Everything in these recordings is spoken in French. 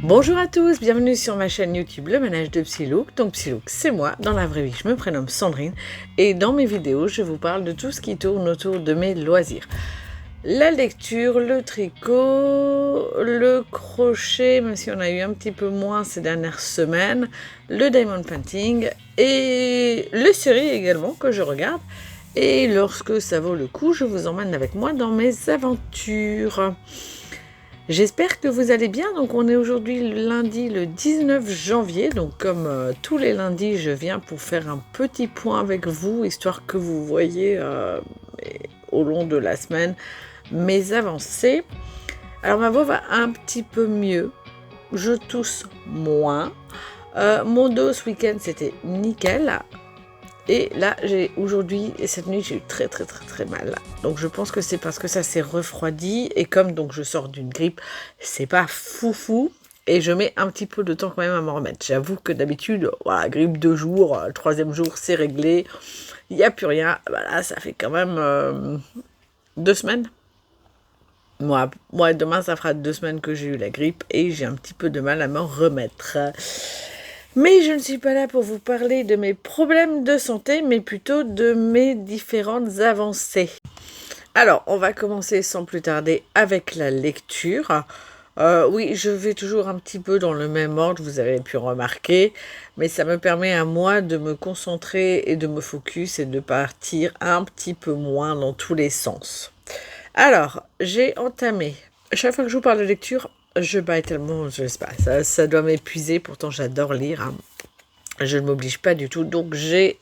Bonjour à tous, bienvenue sur ma chaîne YouTube Le Manège de Psylook. Donc Psylook, c'est moi, dans la vraie vie je me prénomme Sandrine et dans mes vidéos je vous parle de tout ce qui tourne autour de mes loisirs. La lecture, le tricot, le crochet, même si on a eu un petit peu moins ces dernières semaines, le diamond painting et les séries également que je regarde. Et lorsque ça vaut le coup, je vous emmène avec moi dans mes aventures. J'espère que vous allez bien. Donc on est aujourd'hui lundi le 19 janvier. Donc comme tous les lundis, je viens pour faire un petit point avec vous, histoire que vous voyez au long de la semaine mes avancées. Alors ma voix va un petit peu mieux. Je tousse moins. Mon dos ce week-end c'était nickel. Et là, aujourd'hui et cette nuit, j'ai eu très mal. Donc je pense que c'est parce que ça s'est refroidi. Et comme donc je sors d'une grippe, c'est pas foufou. Et je mets un petit peu de temps quand même à m'en remettre. J'avoue que d'habitude, voilà, grippe 2 jours, le 3e jour, c'est réglé. Il n'y a plus rien. Là, ça fait quand même 2 semaines. Moi, demain, ça fera 2 semaines que j'ai eu la grippe. Et j'ai un petit peu de mal à m'en remettre. Mais je ne suis pas là pour vous parler de mes problèmes de santé, mais plutôt de mes différentes avancées. Alors, on va commencer sans plus tarder avec la lecture. Oui, je vais toujours un petit peu dans le même ordre, vous avez pu remarquer, mais ça me permet à moi de me concentrer et de me focus et de partir un petit peu moins dans tous les sens. Alors, j'ai entamé, chaque fois que je vous parle de lecture, je baille tellement, je sais pas, ça doit m'épuiser, pourtant j'adore lire, hein. Je ne m'oblige pas du tout, donc j'ai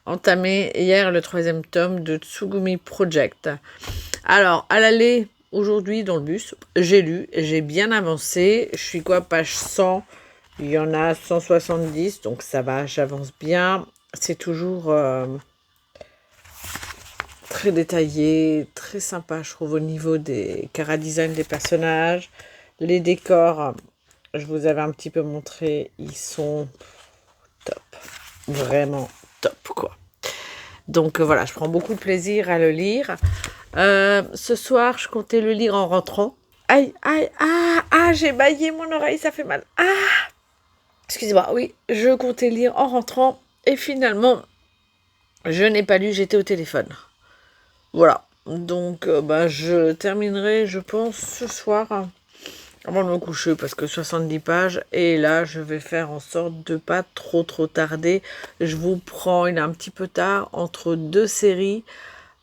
entamé hier le 3e tome de Tsugumi Project. Alors, à l'aller, aujourd'hui dans le bus, j'ai lu, j'ai bien avancé, je suis page 100, il y en a 170, donc ça va, j'avance bien, c'est toujours très détaillé, très sympa, je trouve, au niveau des chara-design des personnages. Les décors, je vous avais un petit peu montré, ils sont top. Vraiment top, quoi. Donc voilà, je prends beaucoup de plaisir à le lire. Ce soir, je comptais le lire en rentrant. Aïe, j'ai baillé mon oreille, ça fait mal. Excusez-moi, oui, je comptais lire en rentrant. Et finalement, je n'ai pas lu, j'étais au téléphone. Voilà, donc je terminerai, je pense, ce soir, avant de me coucher, parce que 70 pages, et là, je vais faire en sorte de pas trop tarder. Je vous prends, il est un petit peu tard, entre 2 séries.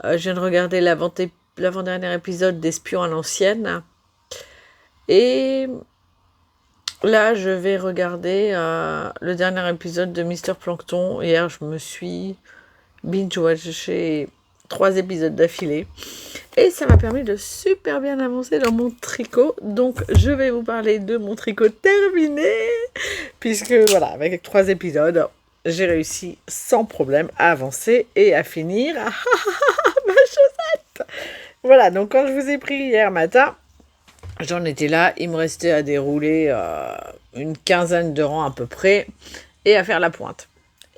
Je viens de regarder l'avant-dernier épisode d'Espions à l'ancienne. Et là, je vais regarder le dernier épisode de Mister Plankton. Hier, je me suis binge-watché 3 épisodes d'affilée. Et ça m'a permis de super bien avancer dans mon tricot. Donc, je vais vous parler de mon tricot terminé. Puisque, voilà, avec 3 épisodes, j'ai réussi sans problème à avancer et à finir. Ma chaussette! Voilà, donc quand je vous ai pris hier matin, j'en étais là. Il me restait à dérouler une quinzaine de rangs à peu près et à faire la pointe.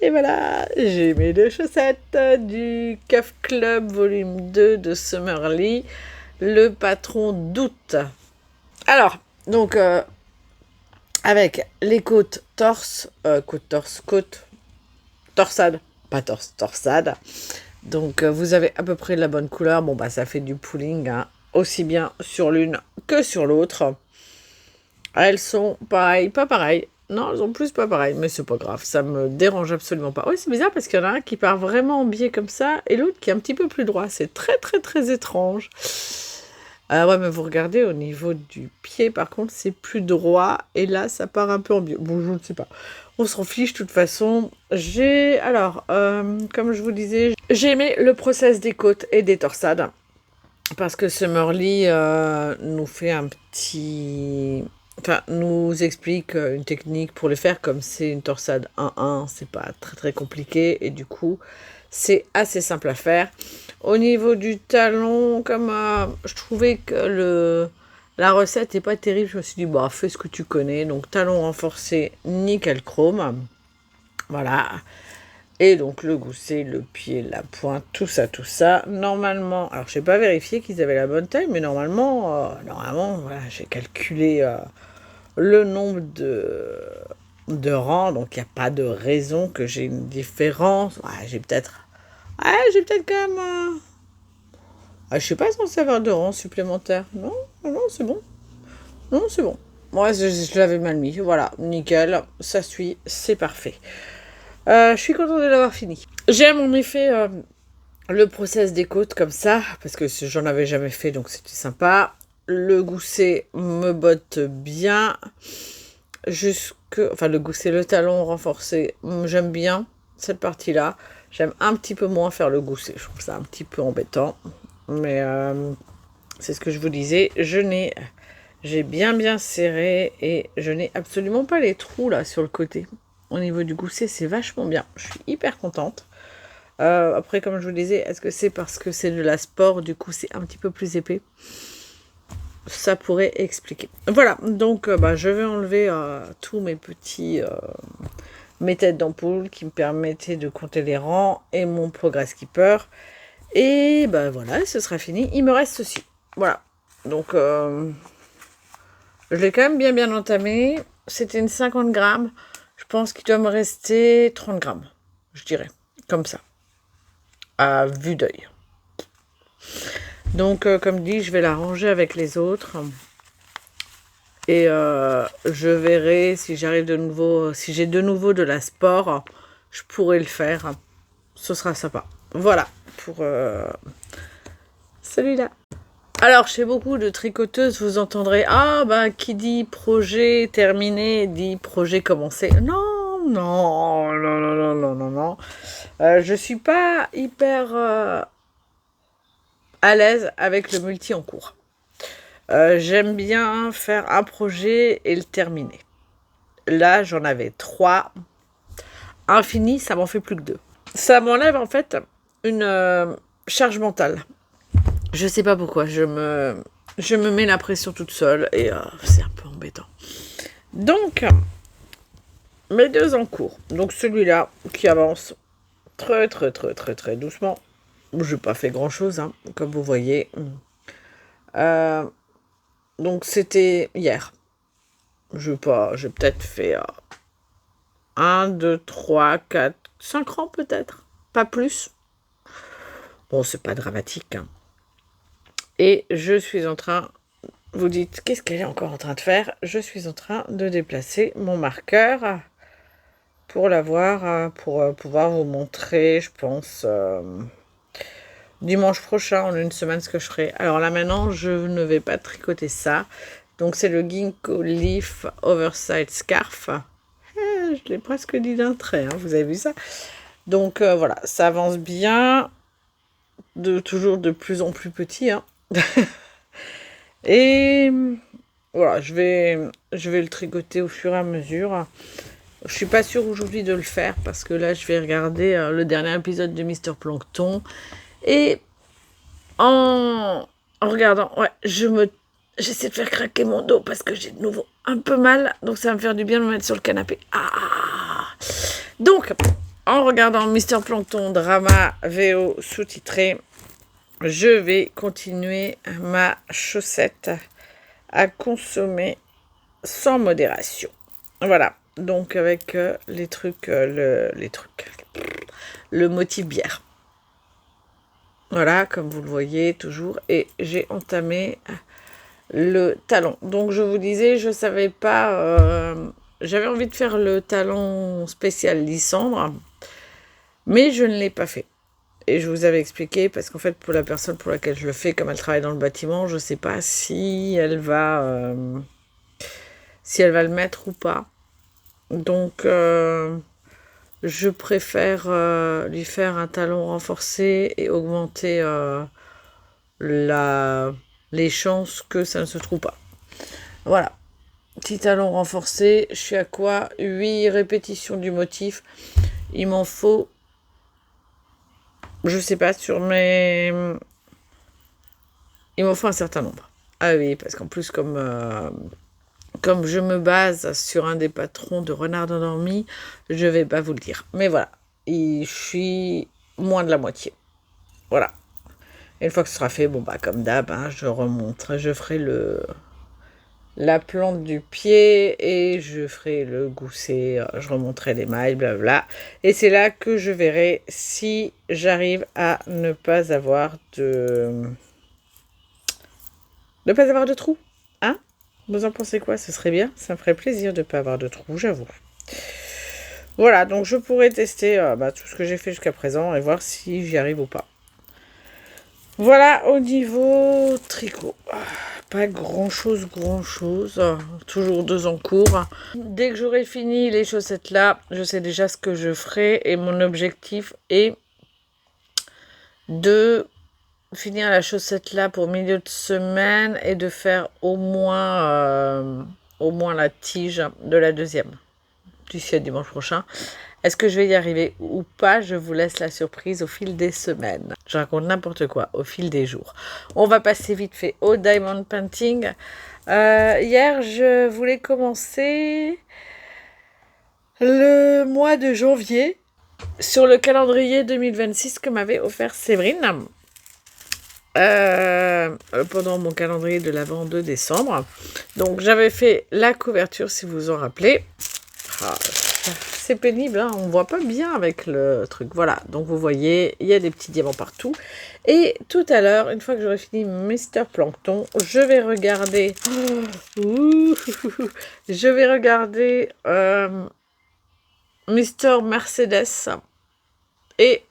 Et voilà, j'ai mes 2 chaussettes du Cuff Club volume 2 de Summerly, le patron d'août. Alors, donc, avec les côtes torsade, pas torsade. Donc, vous avez à peu près la bonne couleur. Bon, ça fait du pooling, hein, aussi bien sur l'une que sur l'autre. Elles sont pareilles, pas pareilles. Non, elles ont plus pas pareil, mais c'est pas grave, ça me dérange absolument pas. Oui, c'est bizarre parce qu'il y en a un qui part vraiment en biais comme ça et l'autre qui est un petit peu plus droit. C'est très étrange. Ouais, mais vous regardez au niveau du pied, par contre, c'est plus droit et là, ça part un peu en biais. Bon, je ne sais pas. On s'en fiche, de toute façon. Alors, comme je vous disais, j'ai aimé le process des côtes et des torsades parce que Summerly nous fait nous explique une technique pour le faire, comme c'est une torsade 1-1, c'est pas très compliqué, et du coup, c'est assez simple à faire. Au niveau du talon, comme je trouvais que la recette n'est pas terrible, je me suis dit, fais ce que tu connais, donc talon renforcé, nickel chrome, voilà. Et donc le gousset, le pied, la pointe, tout ça. Normalement, alors je n'ai pas vérifié qu'ils avaient la bonne taille, mais normalement, voilà, j'ai calculé le nombre de rangs, donc il n'y a pas de raison que j'ai une différence. Ouais, j'ai peut-être quand même... je suis pas censée avoir de rangs supplémentaires. Non, non, c'est bon. Non, c'est bon. Ouais, je l'avais mal mis. Voilà, nickel. Ça suit, c'est parfait. Je suis contente de l'avoir fini. J'aime en effet le process des côtes comme ça, parce que j'en avais jamais fait, donc c'était sympa. Le gousset me botte bien. Enfin, le gousset, le talon renforcé, j'aime bien cette partie-là. J'aime un petit peu moins faire le gousset. Je trouve ça un petit peu embêtant. Mais c'est ce que je vous disais. J'ai bien serré et je n'ai absolument pas les trous là sur le côté. Au niveau du gousset, c'est vachement bien. Je suis hyper contente. Après, comme je vous disais, est-ce que c'est parce que c'est de la sport, du coup c'est un petit peu plus épais? Ça pourrait expliquer. Voilà, donc je vais enlever tous mes têtes d'ampoule qui me permettaient de compter les rangs et mon Progress Keeper. Et voilà, ce sera fini. Il me reste ceci. Voilà. Donc, je l'ai quand même bien entamé. C'était une 50 grammes. Je pense qu'il doit me rester 30 grammes. Je dirais. Comme ça. À vue d'œil. Donc, comme dit, je vais la ranger avec les autres. Et je verrai si j'arrive de nouveau, si j'ai de nouveau de la sport, je pourrai le faire. Ce sera sympa. Voilà pour celui-là. Alors, chez beaucoup de tricoteuses, vous entendrez qui dit projet terminé dit projet commencé. Non. Je suis pas hyper à l'aise avec le multi en cours. J'aime bien faire un projet et le terminer. Là, j'en avais 3. Un fini, ça m'en fait plus que 2. Ça m'enlève en fait une charge mentale. Je sais pas pourquoi. Je me mets la pression toute seule et c'est un peu embêtant. Donc, mes 2 en cours. Donc celui-là qui avance très doucement. Je n'ai pas fait grand-chose, hein, comme vous voyez. Donc c'était hier. J'ai peut-être fait 1, 2, 3, 4, 5 rangs peut-être. Pas plus. Bon, c'est pas dramatique. Hein. Et je suis en train... Vous dites, qu'est-ce qu'elle est encore en train de faire? Je suis en train de déplacer mon marqueur pour l'avoir, pour pouvoir vous montrer, je pense, dimanche prochain, en une semaine, ce que je ferai. Alors là, maintenant, je ne vais pas tricoter ça. Donc, c'est le Ginkgo Leaf Oversize Scarf. Je l'ai presque dit d'un trait, hein, vous avez vu ça? Donc, voilà, ça avance bien. Toujours de plus en plus petit, hein. Et voilà, je vais le tricoter au fur et à mesure. Je suis pas sûre aujourd'hui de le faire parce que là, je vais regarder le dernier épisode de Mister Plankton. Et en regardant, ouais, j'essaie de faire craquer mon dos parce que j'ai de nouveau un peu mal. Donc, ça va me faire du bien de me mettre sur le canapé. Donc, en regardant Mister Plankton drama VO sous-titré, je vais continuer ma chaussette à consommer sans modération. Voilà. Donc avec le motif bière. Voilà, comme vous le voyez toujours. Et j'ai entamé le talon. Donc je vous disais, je savais pas... j'avais envie de faire le talon spécial Lysandre, mais je ne l'ai pas fait. Et je vous avais expliqué, parce qu'en fait, pour la personne pour laquelle je le fais, comme elle travaille dans le bâtiment, je ne sais pas si elle va le mettre ou pas. Donc, je préfère lui faire un talon renforcé et augmenter les chances que ça ne se trouve pas. Voilà. Petit talon renforcé. Je suis à quoi? 8 répétitions du motif. Il m'en faut... Je sais pas, il m'en faut un certain nombre. Ah oui, parce qu'en plus, comme je me base sur un des patrons de Renard endormi, je vais pas vous le dire. Mais voilà, je suis moins de la moitié. Voilà. Et une fois que ce sera fait, comme d'hab, hein, je remonterai, je ferai la plante du pied et je ferai le gousset, je remonterai les mailles, blabla. Et c'est là que je verrai si j'arrive à ne pas avoir de trou. Hein? Vous en pensez quoi? Ce serait bien, ça me ferait plaisir de ne pas avoir de trou, j'avoue. Voilà, donc je pourrais tester tout ce que j'ai fait jusqu'à présent et voir si j'y arrive ou pas. Voilà au niveau tricot. Pas grand chose. Toujours 2 en cours. Dès que j'aurai fini les chaussettes là, je sais déjà ce que je ferai et mon objectif est de finir la chaussette là pour milieu de semaine et de faire au moins la tige de la deuxième d'ici à dimanche prochain. Est-ce que je vais y arriver ou pas? Je vous laisse la surprise au fil des semaines. Je raconte n'importe quoi au fil des jours. On va passer vite fait au diamond painting. Hier, je voulais commencer le mois de janvier sur le calendrier 2026 que m'avait offert Séverine pendant mon calendrier de l'Avent de décembre. Donc, j'avais fait la couverture, si vous vous en rappelez. C'est pénible, hein, on ne voit pas bien avec le truc. Voilà, donc vous voyez, il y a des petits diamants partout. Et tout à l'heure, une fois que j'aurai fini Mister Plankton, je vais regarder... je vais regarder Mister Mercedes. Et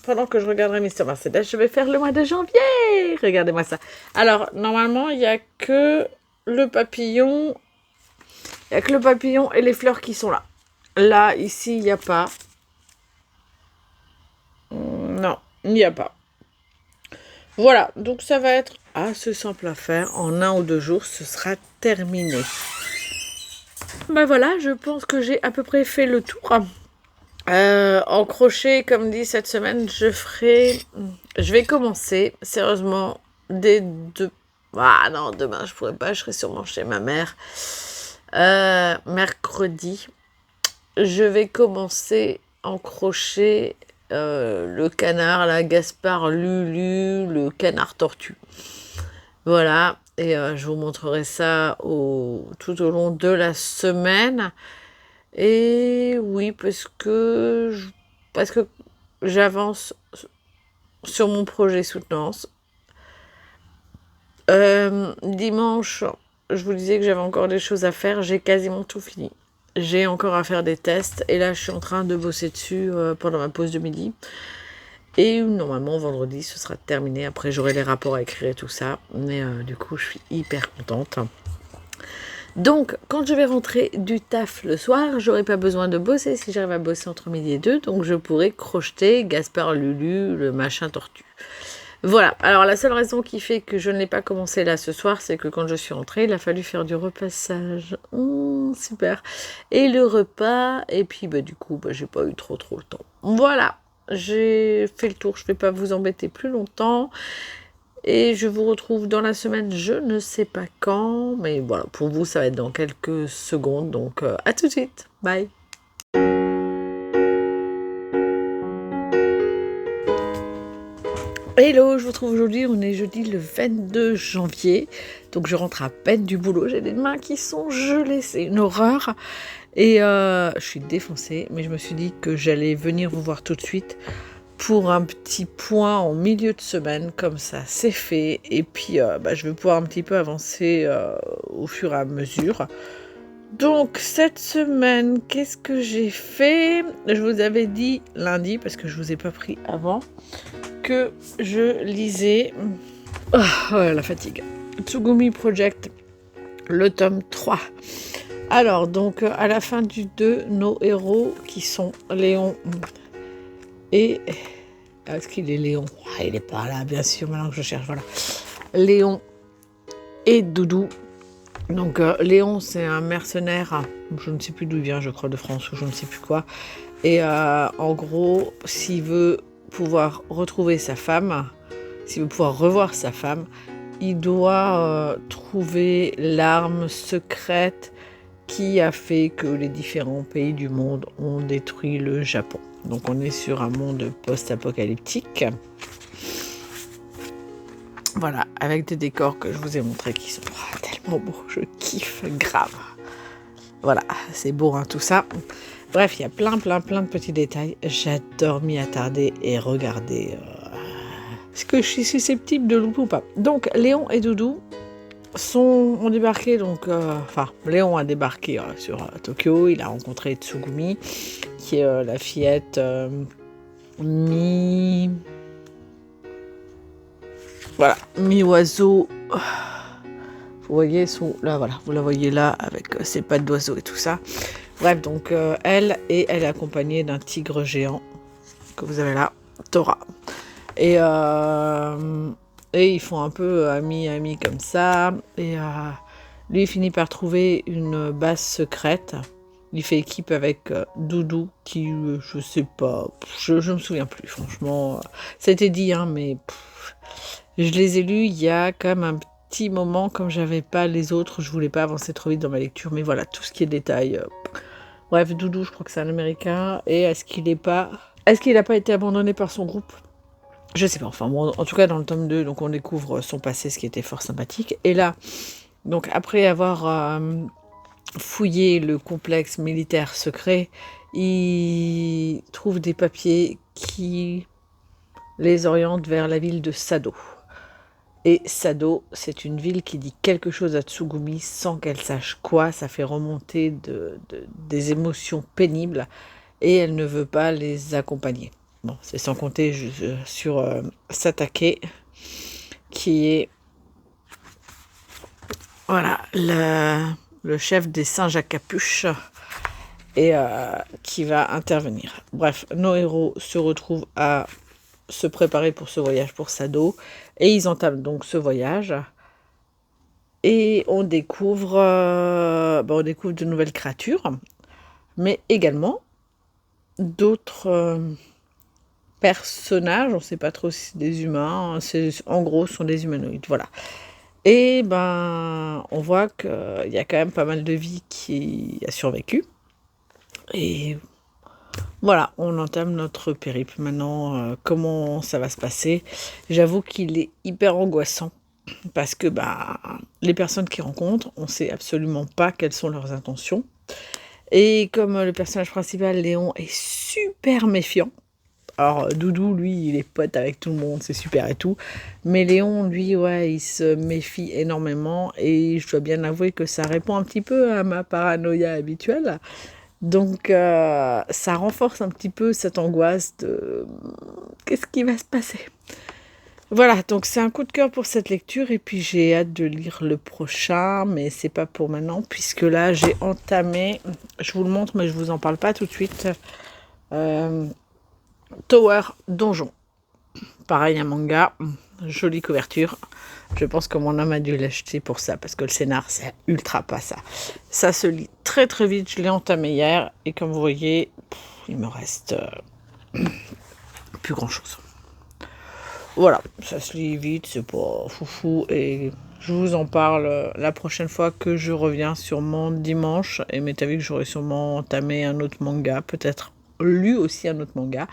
pendant que je regarderai Mister Mercedes, je vais faire le mois de janvier. Regardez-moi ça. Alors, normalement, il n'y a que le papillon... Il n'y a que le papillon et les fleurs qui sont là. Là, ici, il n'y a pas. Non, il n'y a pas. Voilà, donc ça va être assez simple à faire. En 1 ou 2 jours, ce sera terminé. Ben voilà, je pense que j'ai à peu près fait le tour. En crochet, comme dit cette semaine, je vais commencer, sérieusement, dès deux... Ah non, demain, je pourrais pas, je serai sûrement chez ma mère. Mercredi, je vais commencer en crochet le canard, la Gaspard Lulu, le canard tortue. Voilà, et je vous montrerai ça tout au long de la semaine. Et oui, parce que j'avance sur mon projet soutenance. Dimanche, je vous disais que j'avais encore des choses à faire. J'ai quasiment tout fini. J'ai encore à faire des tests. Et là, je suis en train de bosser dessus pendant ma pause de midi. Et normalement, vendredi, ce sera terminé. Après, j'aurai les rapports à écrire et tout ça. Mais du coup, je suis hyper contente. Donc, quand je vais rentrer du taf le soir, j'aurai pas besoin de bosser si j'arrive à bosser entre midi et 2. Donc, je pourrai crocheter Gaspard Lulu, le machin tortue. Voilà, alors la seule raison qui fait que je ne l'ai pas commencé là ce soir, c'est que quand je suis rentrée, il a fallu faire du repassage. Super. Et le repas, et puis du coup, j'ai pas eu trop le temps. Voilà, j'ai fait le tour, je ne vais pas vous embêter plus longtemps. Et je vous retrouve dans la semaine, je ne sais pas quand, mais voilà, pour vous, ça va être dans quelques secondes. Donc, à tout de suite. Bye. Hello, je vous retrouve aujourd'hui, on est jeudi le 22 janvier, donc je rentre à peine du boulot, j'ai des mains qui sont gelées, c'est une horreur, et je suis défoncée, mais je me suis dit que j'allais venir vous voir tout de suite pour un petit point en milieu de semaine, comme ça c'est fait, et puis je vais pouvoir un petit peu avancer au fur et à mesure. Donc cette semaine, qu'est-ce que j'ai fait? Je vous avais dit lundi, parce que je vous ai pas pris avant, que je lisais la fatigue. Tsugumi Project, le tome 3. Alors, donc, à la fin du 2, nos héros, qui sont Léon et... Est-ce qu'il est Léon? Il est pas là, bien sûr, maintenant que je cherche, voilà. Léon et Doudou. Donc, Léon, c'est un mercenaire, je ne sais plus d'où il vient, je crois, de France, ou je ne sais plus quoi. Et en gros, s'il veut pouvoir retrouver sa femme, s'il veut pouvoir revoir sa femme, il doit trouver l'arme secrète qui a fait que les différents pays du monde ont détruit le Japon. Donc on est sur un monde post-apocalyptique. Voilà, avec des décors que je vous ai montrés qui sont tellement trop beau, je kiffe grave. Voilà, c'est beau hein, tout ça. Bref, il y a plein de petits détails. J'adore m'y attarder et regarder. Est-ce que je suis susceptible de louper ou pas? Donc, Léon et Doudou ont débarqué, Léon a débarqué sur Tokyo. Il a rencontré Tsugumi, qui est la fillette mi-oiseau. Vous voyez, voilà, vous la voyez là avec ses pattes d'oiseau et tout ça. Bref, donc elle est accompagnée d'un tigre géant que vous avez là, Tora. Et ils font un peu amis comme ça. Et lui, il finit par trouver une base secrète. Il fait équipe avec Doudou, qui, je sais pas, je me souviens plus, franchement. Ça a été dit, hein, mais je les ai lus il y a quand même un petit moment, comme j'avais pas les autres, je voulais pas avancer trop vite dans ma lecture, mais voilà, tout ce qui est détail. Bref, Doudou, je crois que c'est un Américain, et est-ce qu'il n'a pas été abandonné par son groupe? Je sais pas, enfin bon, en tout cas dans le tome 2, donc on découvre son passé, ce qui était fort sympathique, et là, donc après avoir fouillé le complexe militaire secret, il trouve des papiers qui les orientent vers la ville de Sado. Et Sado, c'est une ville qui dit quelque chose à Tsugumi sans qu'elle sache quoi. Ça fait remonter des émotions pénibles et elle ne veut pas les accompagner. Bon, c'est sans compter sur Satake, qui est voilà, le chef des singes à capuche et qui va intervenir. Bref, nos héros se retrouvent à se préparer pour ce voyage pour Sado et ils entament donc ce voyage et on découvre de nouvelles créatures, mais également d'autres personnages. On ne sait pas trop si c'est des humains, en gros ce sont des humanoïdes, voilà. Et on voit qu'il y a quand même pas mal de vie qui a survécu et voilà, on entame notre périple. Maintenant, comment ça va se passer? J'avoue qu'il est hyper angoissant parce que les personnes qu'ils rencontrent, on ne sait absolument pas quelles sont leurs intentions. Et comme le personnage principal, Léon, est super méfiant. Alors, Doudou, lui, il est pote avec tout le monde, c'est super et tout. Mais Léon, lui, ouais, il se méfie énormément. Et je dois bien avouer que ça répond un petit peu à ma paranoïa habituelle. Donc, ça renforce un petit peu cette angoisse de qu'est-ce qui va se passer. Voilà, donc c'est un coup de cœur pour cette lecture et puis j'ai hâte de lire le prochain, mais c'est pas pour maintenant puisque là j'ai entamé, je vous le montre mais je vous en parle pas tout de suite, Tower Donjon. Pareil, un manga, jolie couverture. Je pense que mon homme a dû l'acheter pour ça, parce que le scénar, c'est ultra pas ça. Ça se lit très très vite, je l'ai entamé hier, et comme vous voyez, il me reste plus grand chose. Voilà, ça se lit vite, c'est pas foufou, et je vous en parle la prochaine fois que je reviens sur mon dimanche, et mettez vu que j'aurai sûrement entamé un autre manga, peut-être lu aussi un autre manga.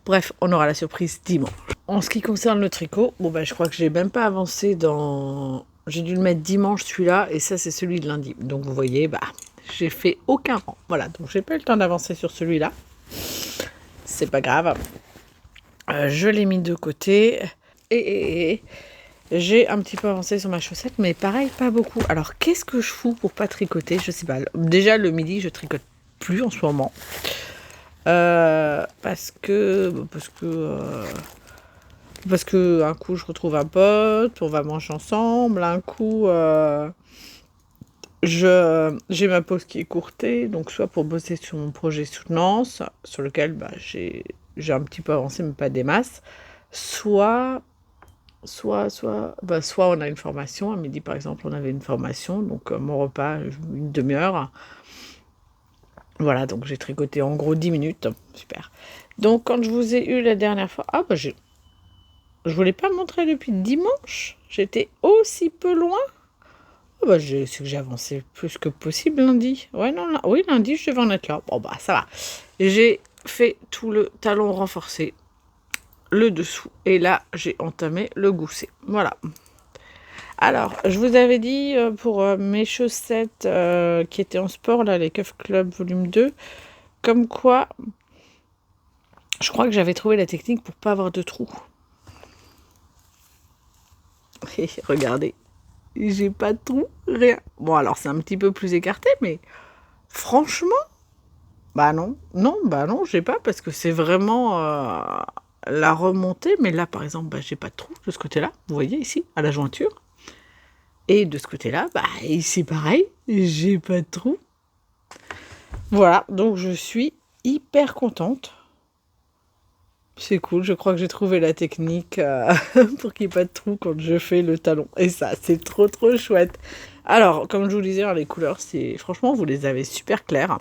Bref, on aura la surprise dimanche. En ce qui concerne le tricot, je crois que j'ai même pas avancé dans... J'ai dû le mettre dimanche celui-là, et ça c'est celui de lundi. Donc vous voyez, j'ai fait aucun rang. Voilà, donc j'ai pas eu le temps d'avancer sur celui-là. C'est pas grave. Je l'ai mis de côté. Et j'ai un petit peu avancé sur ma chaussette, mais pareil, pas beaucoup. Alors qu'est-ce que je fous pour pas tricoter? Je sais pas. Déjà le midi, je tricote plus en ce moment. Parce que un coup je retrouve un pote, on va manger ensemble, un coup j'ai ma pause qui est courtée, donc soit pour bosser sur mon projet soutenance, sur lequel j'ai un petit peu avancé mais pas des masses, soit on a une formation, à midi par exemple on avait une formation, donc mon repas une demi-heure. Voilà, donc j'ai tricoté en gros 10 minutes. Super. Donc, quand je vous ai eu la dernière fois... je voulais pas montrer depuis dimanche. J'étais aussi peu loin. C'est que j'ai avancé plus que possible lundi. Ouais, non, oui, lundi, je devais en être là. Ça va. J'ai fait tout le talon renforcé, le dessous. Et là, j'ai entamé le gousset. Voilà. Alors, je vous avais dit pour mes chaussettes qui étaient en sport, là, les Cuff Club volume 2, comme quoi, je crois que j'avais trouvé la technique pour pas avoir de trous. Et regardez, j'ai pas de trous, rien. Bon, alors c'est un petit peu plus écarté, mais franchement, bah non, j'ai pas, parce que c'est vraiment la remontée. Mais là, par exemple, bah, j'ai pas de trous de ce côté-là, vous voyez ici, à la jointure. Et de ce côté-là, bah, c'est pareil, j'ai pas de trous. Voilà, donc je suis hyper contente. C'est cool, je crois que j'ai trouvé la technique pour qu'il n'y ait pas de trou quand je fais le talon. Et ça, c'est trop chouette. Alors, comme je vous disais, les couleurs, franchement, vous les avez super claires.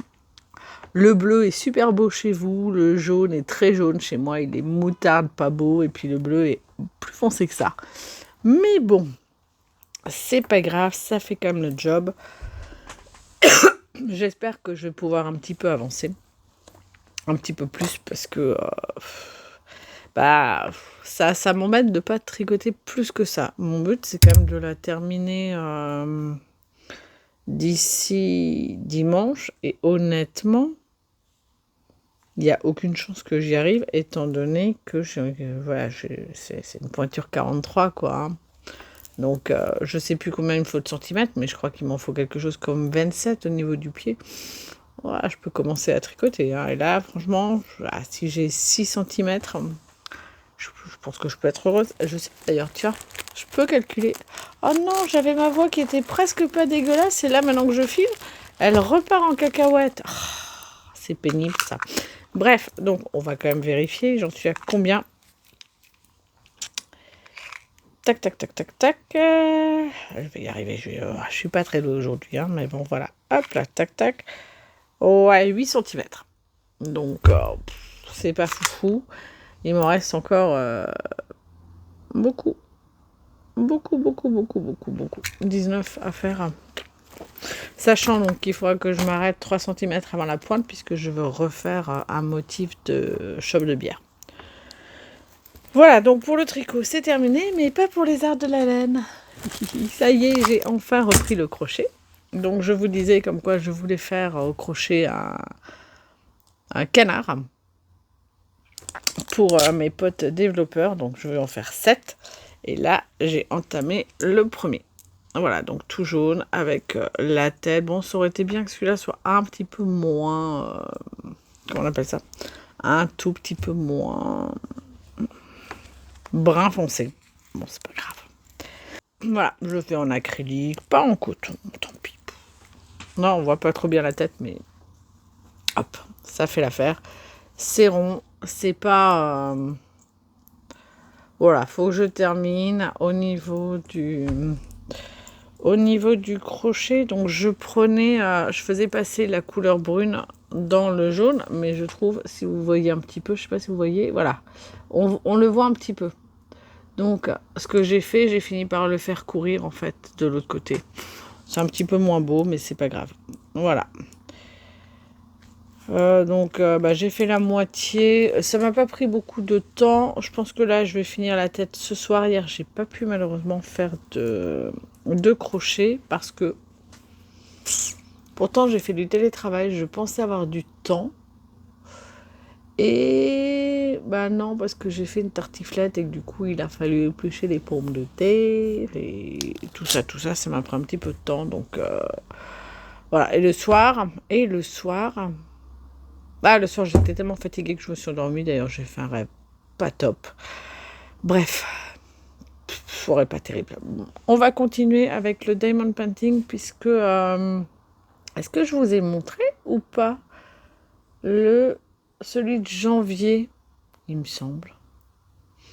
Le bleu est super beau chez vous, le jaune est très jaune chez moi, il est moutarde, pas beau, et puis le bleu est plus foncé que ça. Mais bon, c'est pas grave, ça fait quand même le job. J'espère que je vais pouvoir un petit peu avancer. Un petit peu plus, parce que ça m'embête de ne pas tricoter plus que ça. Mon but, c'est quand même de la terminer d'ici dimanche. Et honnêtement, il n'y a aucune chance que j'y arrive, étant donné que c'est une pointure 43, quoi. Hein. Donc, je ne sais plus combien il me faut de centimètres, mais je crois qu'il m'en faut quelque chose comme 27 au niveau du pied. Voilà, je peux commencer à tricoter. Hein. Et là, franchement, si j'ai 6 cm, je pense que je peux être heureuse. Je sais d'ailleurs, tiens, je peux calculer. Oh non, j'avais ma voix qui était presque pas dégueulasse. Et là, maintenant que je filme, elle repart en cacahuète. Oh, c'est pénible, ça. Bref, donc, on va quand même vérifier. J'en suis à combien? Tac, tac, tac, tac, tac. Je vais y arriver. Je suis pas très douée aujourd'hui, hein, mais bon, voilà. Hop là, tac, tac. Ouais, 8 cm. Donc, c'est pas foufou. Il m'en reste encore beaucoup. 19 à faire. Sachant donc qu'il faudra que je m'arrête 3 cm avant la pointe, puisque je veux refaire un motif de chope de bière. Voilà, donc pour le tricot, c'est terminé, mais pas pour les arts de la laine. Ça y est, j'ai enfin repris le crochet. Donc je vous disais comme quoi je voulais faire au crochet un canard pour mes potes développeurs. Donc je vais en faire 7. Et là, j'ai entamé le premier. Voilà, donc tout jaune avec la tête. Bon, ça aurait été bien que celui-là soit un petit peu moins... comment on appelle ça? Un tout petit peu moins... brun foncé. Bon, c'est pas grave. Voilà, je le fais en acrylique, pas en coton, tant pis. Non, on voit pas trop bien la tête, mais hop, ça fait l'affaire. C'est rond, c'est pas... Voilà, faut que je termine au niveau du crochet. Donc je faisais passer la couleur brune dans le jaune, mais je trouve, si vous voyez un petit peu, je sais pas si vous voyez, voilà, on le voit un petit peu. Donc, ce que j'ai fait, j'ai fini par le faire courir, en fait, de l'autre côté. C'est un petit peu moins beau, mais c'est pas grave. Voilà. J'ai fait la moitié. Ça m'a pas pris beaucoup de temps. Je pense que là, je vais finir la tête ce soir. Hier, j'ai pas pu, malheureusement, faire de crochet, parce que... Pourtant, j'ai fait du télétravail. Je pensais avoir du temps. Et non, parce que j'ai fait une tartiflette et que du coup il a fallu éplucher les pommes de terre et tout ça, ça m'a pris un petit peu de temps. Donc voilà. Et le soir, j'étais tellement fatiguée que je me suis endormie. D'ailleurs, j'ai fait un rêve pas top. Bref, soirée pas terrible. On va continuer avec le diamond painting, puisque est-ce que je vous ai montré ou pas celui de janvier, il me semble.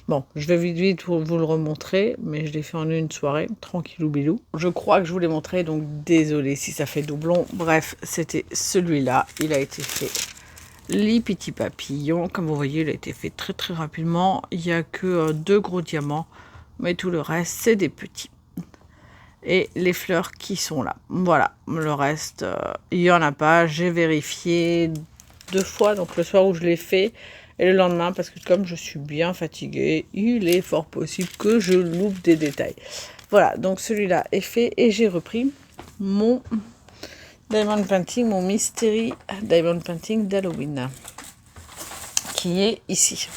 Bon, je vais vite vous le remontrer, mais je l'ai fait en une soirée, tranquillou bilou. Je crois que je vous l'ai montré, donc désolé si ça fait doublon. Bref, c'était celui-là. Il a été fait les petits papillons. Comme vous voyez, il a été fait très rapidement. Il n'y a que 2 gros diamants, mais tout le reste, c'est des petits. Et les fleurs qui sont là. Voilà, le reste, il n'y en a pas. J'ai vérifié 2 fois, donc le soir où je l'ai fait et le lendemain, parce que comme je suis bien fatiguée, il est fort possible que je loupe des détails. Voilà, donc celui-là est fait et j'ai repris mon Diamond Painting, mon Mystery Diamond Painting d'Halloween, qui est ici.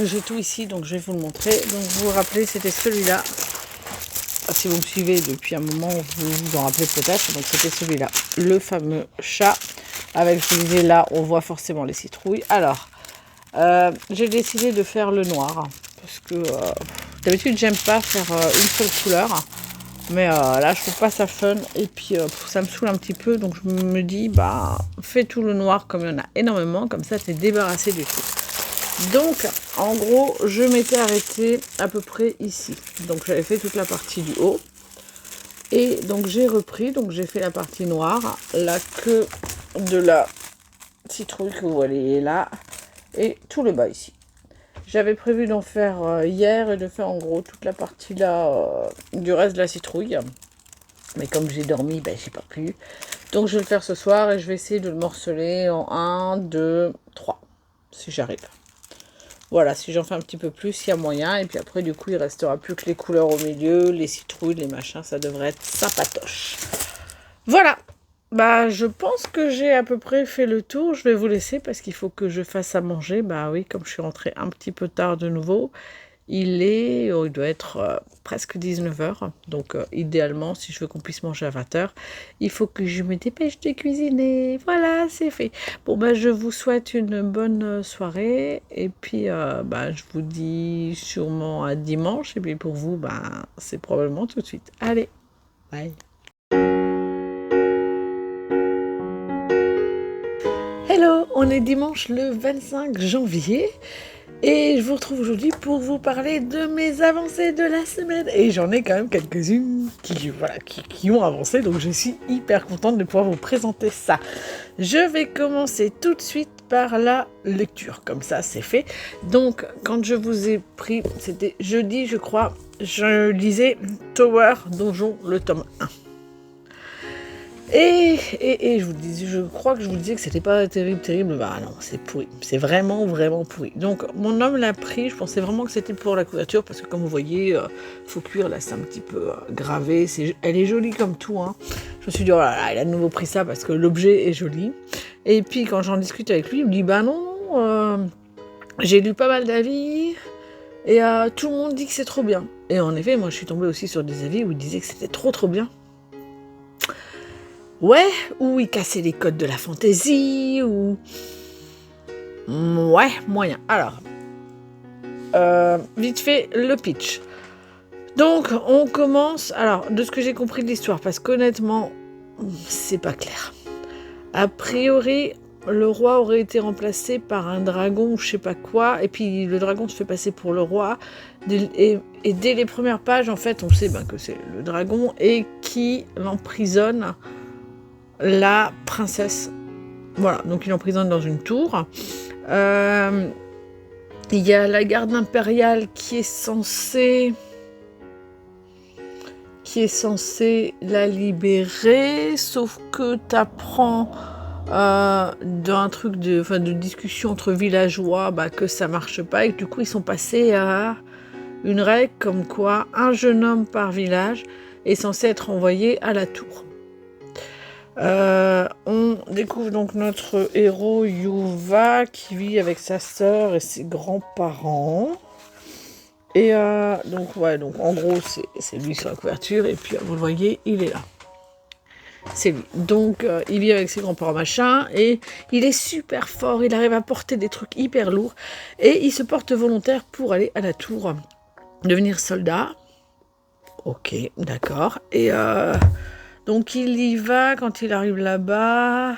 J'ai tout ici, donc je vais vous le montrer. Donc vous vous rappelez, c'était celui-là. Si vous me suivez depuis un moment, vous vous en rappelez peut-être. Donc c'était celui-là, le fameux chat. Avec, je vous disais, là, on voit forcément les citrouilles. Alors, j'ai décidé de faire le noir. Parce que d'habitude, j'aime pas faire une seule couleur. Mais là, je trouve pas ça fun. Et puis, ça me saoule un petit peu. Donc, je me dis, bah, fais tout le noir comme il y en a énormément. Comme ça, t'es débarrassé du tout. Donc, en gros, je m'étais arrêtée à peu près ici. Donc, j'avais fait toute la partie du haut. Et donc, j'ai repris. Donc, j'ai fait la partie noire. La queue de la citrouille que vous voyez là. Et tout le bas ici. J'avais prévu d'en faire hier et de faire en gros toute la partie là du reste de la citrouille. Mais comme j'ai dormi, ben, j'ai pas pu. Donc, je vais le faire ce soir et je vais essayer de le morceler en 1, 2, 3. Si j'arrive. Voilà, si j'en fais un petit peu plus, il y a moyen. Et puis après, du coup, il restera plus que les couleurs au milieu, les citrouilles, les machins. Ça devrait être sympatoche. Voilà. Bah, je pense que j'ai à peu près fait le tour. Je vais vous laisser parce qu'il faut que je fasse à manger. Bah oui, comme je suis rentrée un petit peu tard de nouveau. Il doit être presque 19 h. Donc, idéalement, si je veux qu'on puisse manger à 20 h, il faut que je me dépêche de cuisiner. Voilà, c'est fait. Bon, bah, je vous souhaite une bonne soirée. Et puis, bah, je vous dis sûrement à dimanche. Et puis, pour vous, bah, c'est probablement tout de suite. Allez, bye. Hello, on est dimanche le 25 janvier. Et je vous retrouve aujourd'hui pour vous parler de mes avancées de la semaine. Et j'en ai quand même quelques-unes qui ont avancé, donc je suis hyper contente de pouvoir vous présenter ça. Je vais commencer tout de suite par la lecture, comme ça c'est fait. Donc quand je vous ai pris, c'était jeudi je crois, je lisais Tower Donjon, le tome 1. Et je crois que je vous disais que c'était pas terrible. Bah non, c'est pourri. C'est vraiment pourri. Donc, mon homme l'a pris. Je pensais vraiment que c'était pour la couverture parce que, comme vous voyez, faut cuire. Là, c'est un petit peu gravé. Elle est jolie comme tout. Hein. Je me suis dit, oh là là, il a de nouveau pris ça parce que l'objet est joli. Et puis, quand j'en discute avec lui, il me dit, bah non, j'ai lu pas mal d'avis. Et tout le monde dit que c'est trop bien. Et en effet, moi, je suis tombée aussi sur des avis où ils disaient que c'était trop bien. Ouais, ou il cassait les codes de la fantaisie, ou... Ouais, moyen. Alors, vite fait, le pitch. Donc, on commence... Alors, de ce que j'ai compris de l'histoire, parce qu'honnêtement, c'est pas clair. A priori, le roi aurait été remplacé par un dragon ou je sais pas quoi, et puis le dragon se fait passer pour le roi, et dès les premières pages, en fait, on sait que c'est le dragon, et qui l'emprisonne... la princesse. Voilà, donc il l'emprisonne dans une tour. Il y a la garde impériale qui est censée la libérer, sauf que t'apprends d'un truc de discussion entre villageois que ça marche pas, et que du coup ils sont passés à une règle comme quoi un jeune homme par village est censé être envoyé à la tour. On découvre donc notre héros Yuva qui vit avec sa sœur et ses grands-parents. Et donc en gros c'est lui sur la couverture et puis vous le voyez, il est là. C'est lui. Donc il vit avec ses grands-parents machin et il est super fort, il arrive à porter des trucs hyper lourds et il se porte volontaire pour aller à la tour, devenir soldat. Ok, d'accord. Et donc il y va, quand il arrive là-bas,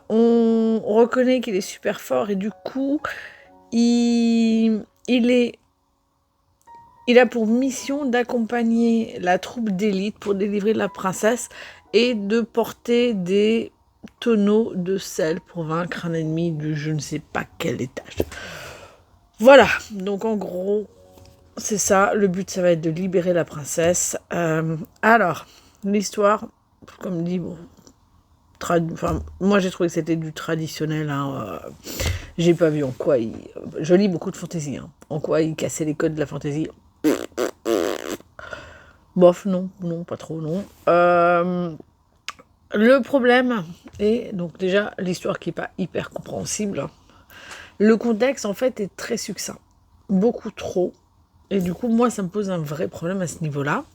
on reconnaît qu'il est super fort et du coup, il a pour mission d'accompagner la troupe d'élite pour délivrer la princesse et de porter des tonneaux de sel pour vaincre un ennemi de je ne sais pas quel étage. Voilà, donc en gros, c'est ça, le but ça va être de libérer la princesse. Alors... L'histoire, comme dit, moi j'ai trouvé que c'était du traditionnel. J'ai pas vu en quoi je lis beaucoup de fantaisie. En quoi il cassait les codes de la fantaisie. Bof, non, non, pas trop, non. Le problème est, donc déjà, l'histoire qui n'est pas hyper compréhensible. Le contexte, en fait, est très succinct. Beaucoup trop. Et du coup, moi, ça me pose un vrai problème à ce niveau-là.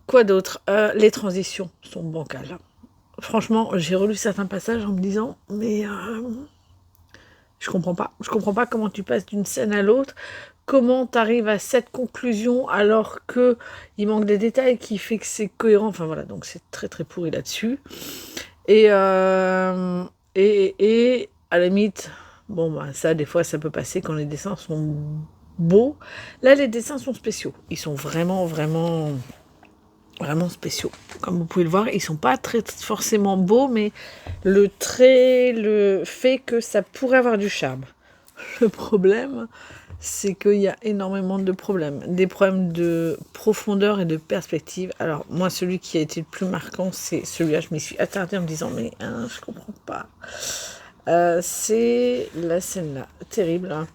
Quoi d'autre? Les transitions sont bancales. Franchement, j'ai relu certains passages en me disant, mais je comprends pas. Je comprends pas comment tu passes d'une scène à l'autre. Comment tu arrives à cette conclusion alors que il manque des détails qui fait que c'est cohérent. Enfin voilà, donc c'est très très pourri là-dessus. Et à la limite, bon bah ça des fois ça peut passer quand les dessins sont beaux. Là les dessins sont spéciaux. Ils sont vraiment vraiment vraiment spéciaux. Comme vous pouvez le voir, ils sont pas très forcément beaux, mais le trait, le fait que ça pourrait avoir du charme. Le problème, c'est qu'il y a énormément de problèmes. Des problèmes de profondeur et de perspective. Alors, moi, celui qui a été le plus marquant, c'est celui-là. Je m'y suis attardée en me disant, mais je comprends pas. C'est la scène-là. Terrible. Hein.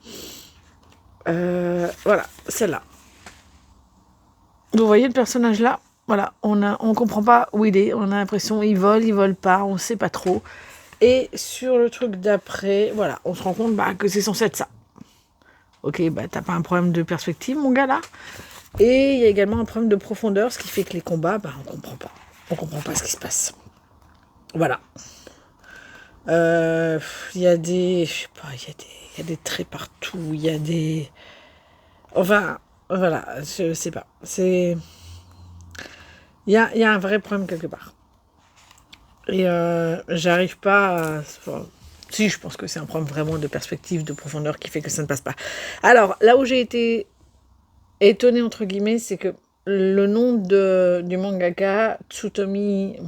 Voilà, celle-là. Vous voyez le personnage là? Voilà, on comprend pas où il est. On a l'impression il vole pas, on sait pas trop. Et sur le truc d'après, voilà, on se rend compte que c'est censé être ça. Ok, t'as pas un problème de perspective, mon gars, là. Et il y a également un problème de profondeur, ce qui fait que les combats, on comprend pas. On comprend pas ce qui se passe. Voilà. Il y a des... Je sais pas, il y a des traits partout, il y a des... Enfin, voilà, je sais pas. C'est... Il y a un vrai problème quelque part. Et j'arrive pas à... Enfin, si, je pense que c'est un problème vraiment de perspective, de profondeur qui fait que ça ne passe pas. Alors, là où j'ai été étonnée, entre guillemets, c'est que le nom du mangaka Tsutomu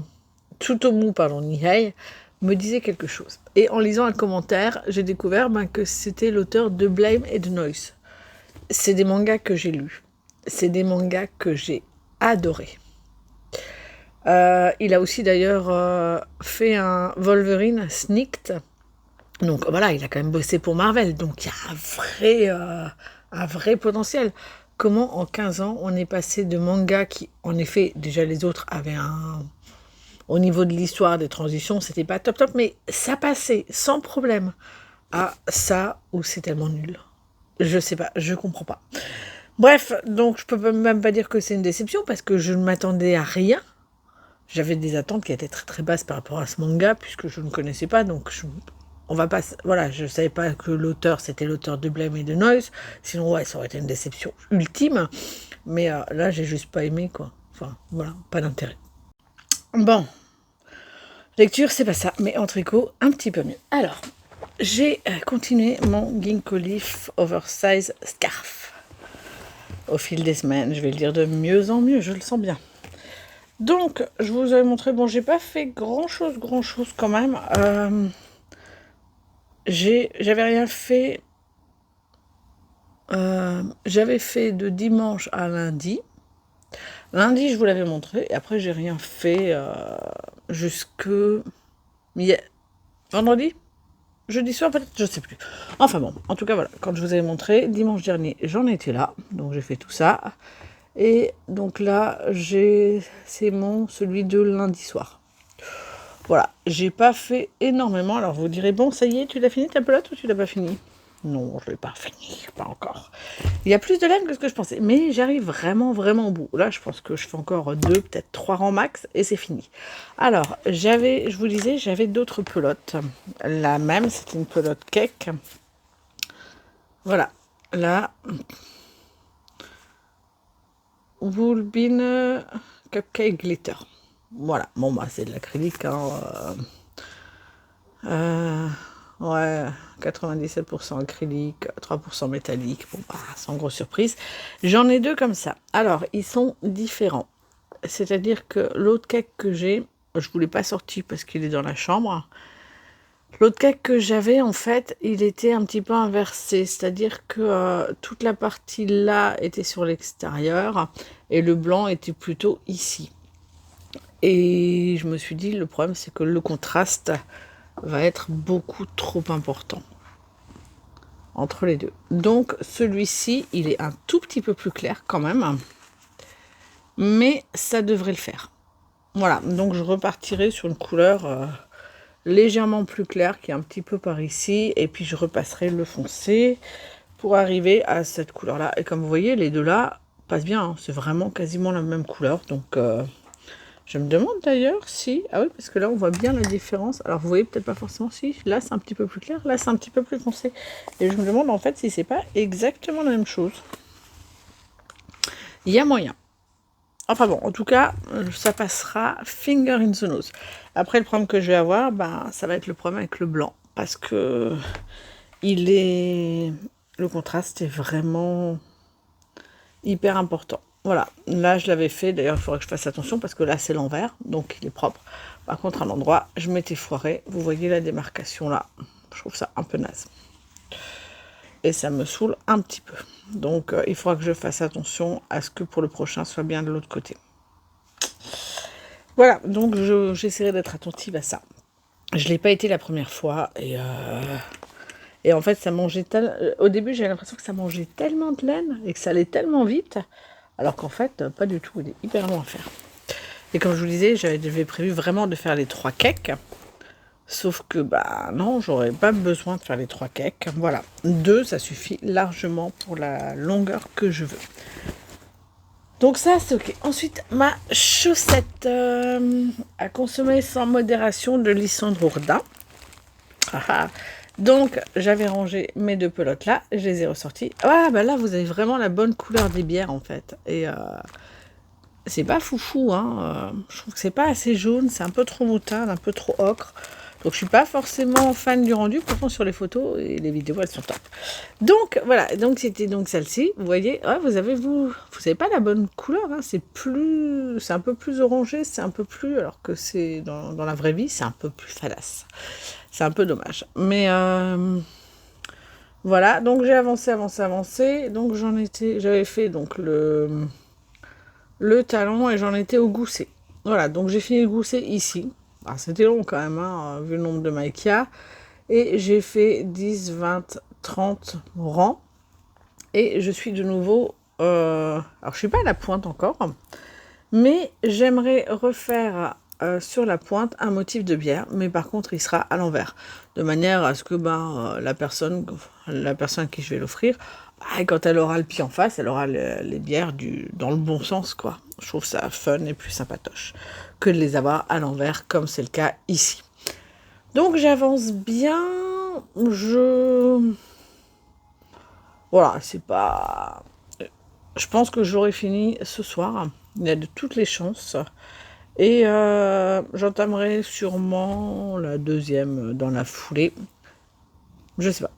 Nihei me disait quelque chose. Et en lisant un commentaire, j'ai découvert que c'était l'auteur de Blame et de Noise. C'est des mangas que j'ai lus. C'est des mangas que j'ai adorés. Il a aussi d'ailleurs fait un Wolverine Sneaked. Donc voilà, il a quand même bossé pour Marvel. Donc il y a un vrai potentiel. Comment en 15 ans on est passé de manga qui, en effet, déjà les autres avaient un... Au niveau de l'histoire des transitions, c'était pas top top, mais ça passait sans problème à ça où c'est tellement nul. Je sais pas, je comprends pas. Bref, donc je peux même pas dire que c'est une déception parce que je ne m'attendais à rien. J'avais des attentes qui étaient très très basses par rapport à ce manga puisque je ne connaissais pas, donc on va pas, voilà, je savais pas que l'auteur c'était l'auteur de Blame et de Noise, sinon ouais, ça aurait été une déception ultime. Mais là, j'ai juste pas aimé quoi. Enfin voilà, pas d'intérêt. Bon, lecture c'est pas ça, mais en tricot un petit peu mieux. Alors, j'ai continué mon Ginkgo Leaf Oversize Scarf. Au fil des semaines, je vais le dire de mieux en mieux, je le sens bien. Donc, je vous avais montré, bon, j'ai pas fait grand chose quand même. J'avais rien fait. J'avais fait de dimanche à lundi. Lundi, je vous l'avais montré, et après, j'ai rien fait jusque vendredi, jeudi soir peut-être, je sais plus. Enfin bon, en tout cas, voilà, quand je vous avais montré, dimanche dernier, j'en étais là, donc j'ai fait tout ça. Et donc là, c'est celui de lundi soir. Voilà, j'ai pas fait énormément. Alors vous direz, bon, ça y est, tu l'as fini ta pelote ou tu l'as pas fini? Non, je l'ai pas fini, pas encore. Il y a plus de laine que ce que je pensais, mais j'arrive vraiment, vraiment au bout. Là, je pense que je fais encore 2, peut-être 3 rangs max, et c'est fini. Alors, je vous disais, j'avais d'autres pelotes. La même, c'était une pelote cake. Voilà, là... Woolbin Cupcake Glitter. Voilà, bon bah c'est de l'acrylique, ouais, 97% acrylique, 3% métallique, bon bah sans grosse surprise. J'en ai 2 comme ça. Alors, ils sont différents. C'est-à-dire que l'autre cake que j'ai, je ne vous l'ai pas sorti parce qu'il est dans la chambre. L'autre cake que j'avais, en fait, il était un petit peu inversé, c'est-à-dire que toute la partie là était sur l'extérieur et le blanc était plutôt ici. Et je me suis dit, le problème, c'est que le contraste va être beaucoup trop important entre les deux. Donc, celui-ci, il est un tout petit peu plus clair quand même. mais ça devrait le faire. Voilà, donc je repartirai sur une couleur légèrement plus claire qui est un petit peu par ici, et puis je repasserai le foncé pour arriver à cette couleur-là. Et comme vous voyez, les deux là passent bien, hein. C'est vraiment quasiment la même couleur, donc je me demande d'ailleurs si... Ah oui, parce que là, on voit bien la différence. Alors, vous voyez peut-être pas forcément si. Là, c'est un petit peu plus clair. Là, c'est un petit peu plus foncé. Et je me demande, en fait, si c'est pas exactement la même chose. Il y a moyen. Enfin bon, en tout cas, ça passera finger in the nose. Après, le problème que je vais avoir, ben, ça va être le problème avec le blanc. Parce que le contraste est vraiment hyper important. Voilà, là je l'avais fait, d'ailleurs il faudrait que je fasse attention parce que là c'est l'envers, donc il est propre. Par contre à l'endroit, je m'étais foirée, vous voyez la démarcation là, je trouve ça un peu naze. Et ça me saoule un petit peu. Donc il faudra que je fasse attention à ce que pour le prochain soit bien de l'autre côté. Voilà, donc j'essaierai d'être attentive à ça. Je ne l'ai pas été la première fois et en fait ça mangeait tellement... Au début j'avais l'impression que ça mangeait tellement de laine et que ça allait tellement vite. Alors qu'en fait, pas du tout, il est hyper long à faire. Et comme je vous disais, j'avais prévu vraiment de faire les 3 cakes. Sauf que, bah non, j'aurais pas besoin de faire les 3 cakes. Voilà, 2, ça suffit largement pour la longueur que je veux. Donc ça, c'est ok. Ensuite, ma chaussette à consommer sans modération de Lisandro Urda. Donc, j'avais rangé mes 2 pelotes là, je les ai ressorties. Ah, bah là, vous avez vraiment la bonne couleur des bières, en fait. Et c'est pas foufou, hein. Je trouve que c'est pas assez jaune, c'est un peu trop moutarde, un peu trop ocre. Donc, je suis pas forcément fan du rendu. Pourtant, sur les photos et les vidéos, elles sont top. Donc, voilà. Donc, c'était donc celle-ci. Vous voyez, ouais, vous avez pas la bonne couleur, hein. C'est un peu plus orangé, c'est un peu plus, alors que c'est dans la vraie vie, c'est un peu plus fadasse. C'est un peu dommage. Mais voilà, donc j'ai avancé. Donc j'avais fait donc le talon et j'en étais au gousset. Voilà, donc j'ai fini le gousset ici. Alors, c'était long quand même, hein, vu le nombre de mailles qu'il y a. Et j'ai fait 10, 20, 30 rangs. Et je suis de nouveau... alors, je suis pas à la pointe encore. Mais j'aimerais refaire sur la pointe un motif de bière, mais par contre il sera à l'envers, de manière à ce que la personne à qui je vais l'offrir, quand elle aura le pied en face, elle aura les bières dans le bon sens, quoi. Je trouve ça fun et plus sympatoche que de les avoir à l'envers, comme c'est le cas ici. Donc j'avance bien, voilà, c'est pas... Je pense que j'aurai fini ce soir, il y a de toutes les chances. Et j'entamerai sûrement la deuxième dans la foulée. Je sais pas.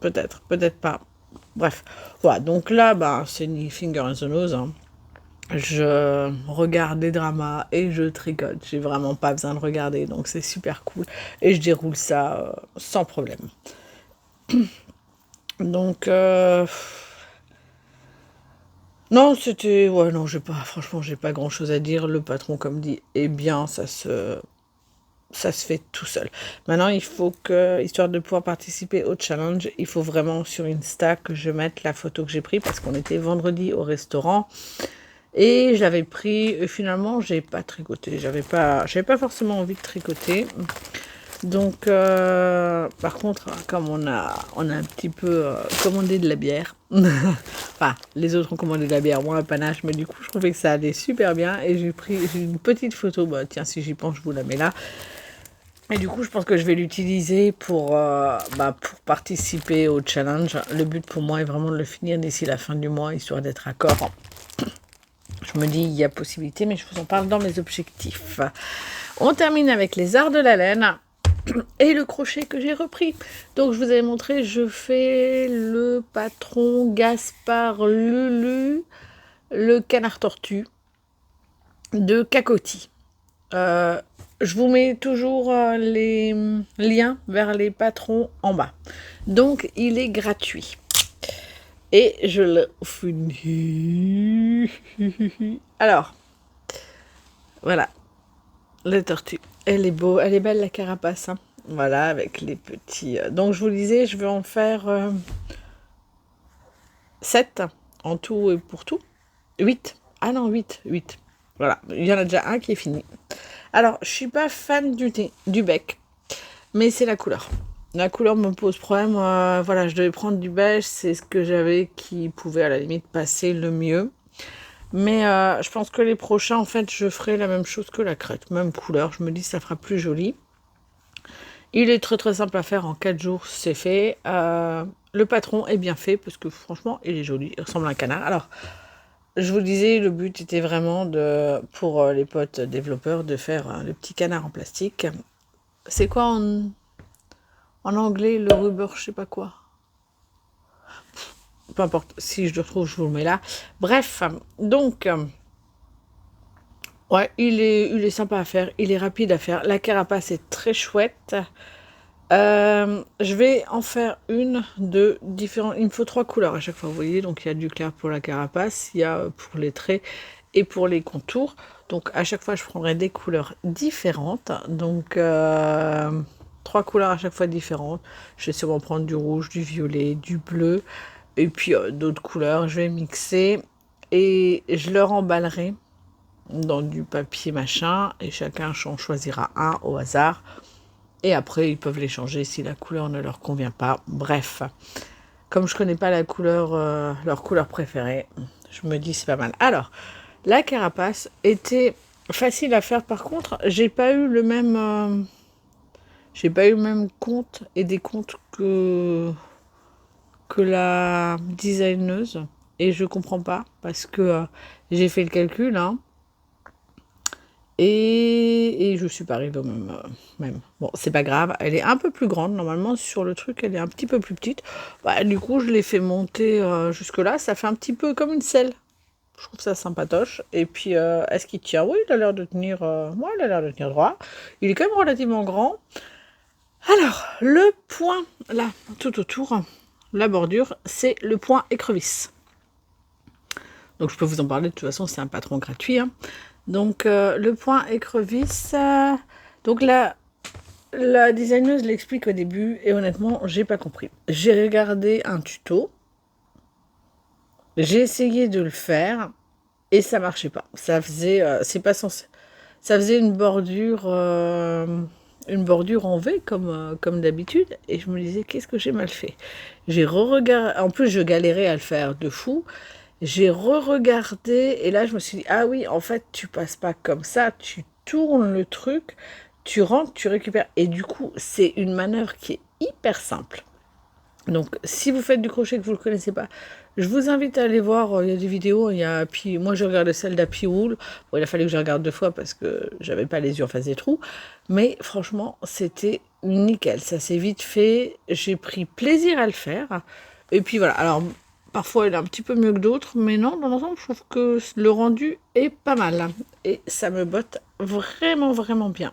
Peut-être, peut-être pas. Bref. Voilà, donc là, c'est ni finger in the nose, hein. Je regarde des dramas et je tricote. J'ai vraiment pas besoin de regarder, donc c'est super cool. Et je déroule ça sans problème. Donc... non, c'était... Ouais, non, franchement, j'ai pas grand-chose à dire. Le patron, comme dit, est bien, ça se fait tout seul. Maintenant, il faut que, histoire de pouvoir participer au challenge, il faut vraiment sur Insta que je mette la photo que j'ai prise parce qu'on était vendredi au restaurant et je l'avais pris. Et finalement, j'ai pas tricoté. J'avais pas forcément envie de tricoter. Donc, par contre, comme on a un petit peu commandé de la bière, enfin, les autres ont commandé de la bière, moi un panache, mais du coup, je trouvais que ça allait super bien et j'ai une petite photo, tiens, si j'y pense, je vous la mets là. Et du coup, je pense que je vais l'utiliser pour participer au challenge. Le but pour moi est vraiment de le finir d'ici la fin du mois, histoire d'être à corps. Je me dis, il y a possibilité, mais je vous en parle dans mes objectifs. On termine avec les arts de la laine et le crochet que j'ai repris. Donc, je vous avais montré, je fais le patron Gaspard Lulu, le canard tortue de Cacoti. Je vous mets toujours les liens vers les patrons en bas. Donc, il est gratuit. Et je le finis. Alors, voilà. La tortue. Elle est beau, elle est belle la carapace. Hein. Voilà, avec les petits... Donc, je vous disais, je vais en faire 7 en tout et pour tout. 8. Ah non, 8. Voilà, il y en a déjà un qui est fini. Alors, je suis pas fan du bec, mais c'est la couleur. La couleur me pose problème. Voilà, je devais prendre du beige, c'est ce que j'avais qui pouvait à la limite passer le mieux. Mais je pense que les prochains, en fait, je ferai la même chose que la crête. Même couleur, je me dis ça fera plus joli. Il est très très simple à faire, en 4 jours c'est fait. Le patron est bien fait parce que franchement il est joli, il ressemble à un canard. Alors je vous disais, le but était vraiment pour les potes développeurs de faire le petit canard en plastique. C'est quoi en anglais le rubber, je sais pas quoi. Peu importe, si je le retrouve je vous le mets là. Bref, donc ouais, il est sympa à faire, il est rapide à faire. La carapace est très chouette. Je vais en faire une de différentes. Il me faut 3 couleurs à chaque fois, vous voyez. Donc il y a du clair pour la carapace, il y a pour les traits et pour les contours. Donc à chaque fois, je prendrai des couleurs différentes. Donc 3 couleurs à chaque fois différentes. Je vais sûrement prendre du rouge, du violet, du bleu et puis d'autres couleurs. Je vais mixer et je leur emballerai dans du papier machin et chacun en choisira un au hasard. Et après, ils peuvent les changer si la couleur ne leur convient pas. Bref, comme je connais pas la couleur, leur couleur préférée, je me dis c'est pas mal. Alors, la carapace était facile à faire. Par contre, j'ai pas eu le même compte et des comptes que la designeuse. Et je comprends pas parce que j'ai fait le calcul, hein. Et je suis pas arrivée au même. Bon, c'est pas grave, elle est un peu plus grande. Normalement, sur le truc, elle est un petit peu plus petite. Bah, du coup, je l'ai fait monter jusque-là. Ça fait un petit peu comme une selle. Je trouve ça sympatoche. Et puis, est-ce qu'il tient? Oui, il a l'air de tenir... ouais, il a l'air de tenir droit. Il est quand même relativement grand. Alors, le point, là, tout autour, la bordure, c'est le point écrevisse. Donc, je peux vous en parler. De toute façon, c'est un patron gratuit, hein. Donc, le point écrevisse, donc la designeuse l'explique au début, et honnêtement, j'ai pas compris. J'ai regardé un tuto, j'ai essayé de le faire, et ça marchait pas. Ça faisait, c'est pas censé, ça faisait une bordure en V, comme d'habitude, et je me disais, qu'est-ce que j'ai mal fait? J'ai re-regardé, en plus, je galérais à le faire de fou. J'ai re-regardé et là je me suis dit, ah oui, en fait tu passes pas comme ça, tu tournes le truc, tu rentres, tu récupères. Et du coup, c'est une manœuvre qui est hyper simple. Donc si vous faites du crochet que vous ne le connaissez pas, je vous invite à aller voir, il y a des vidéos, moi j'ai regardé celle d'Happy Wool. Bon, il a fallu que je regarde 2 fois parce que j'avais pas les yeux en face des trous. Mais franchement, c'était nickel, ça s'est vite fait, j'ai pris plaisir à le faire. Et puis voilà, alors... Parfois, il est un petit peu mieux que d'autres, mais non, dans l'ensemble, je trouve que le rendu est pas mal. Et ça me botte vraiment, vraiment bien.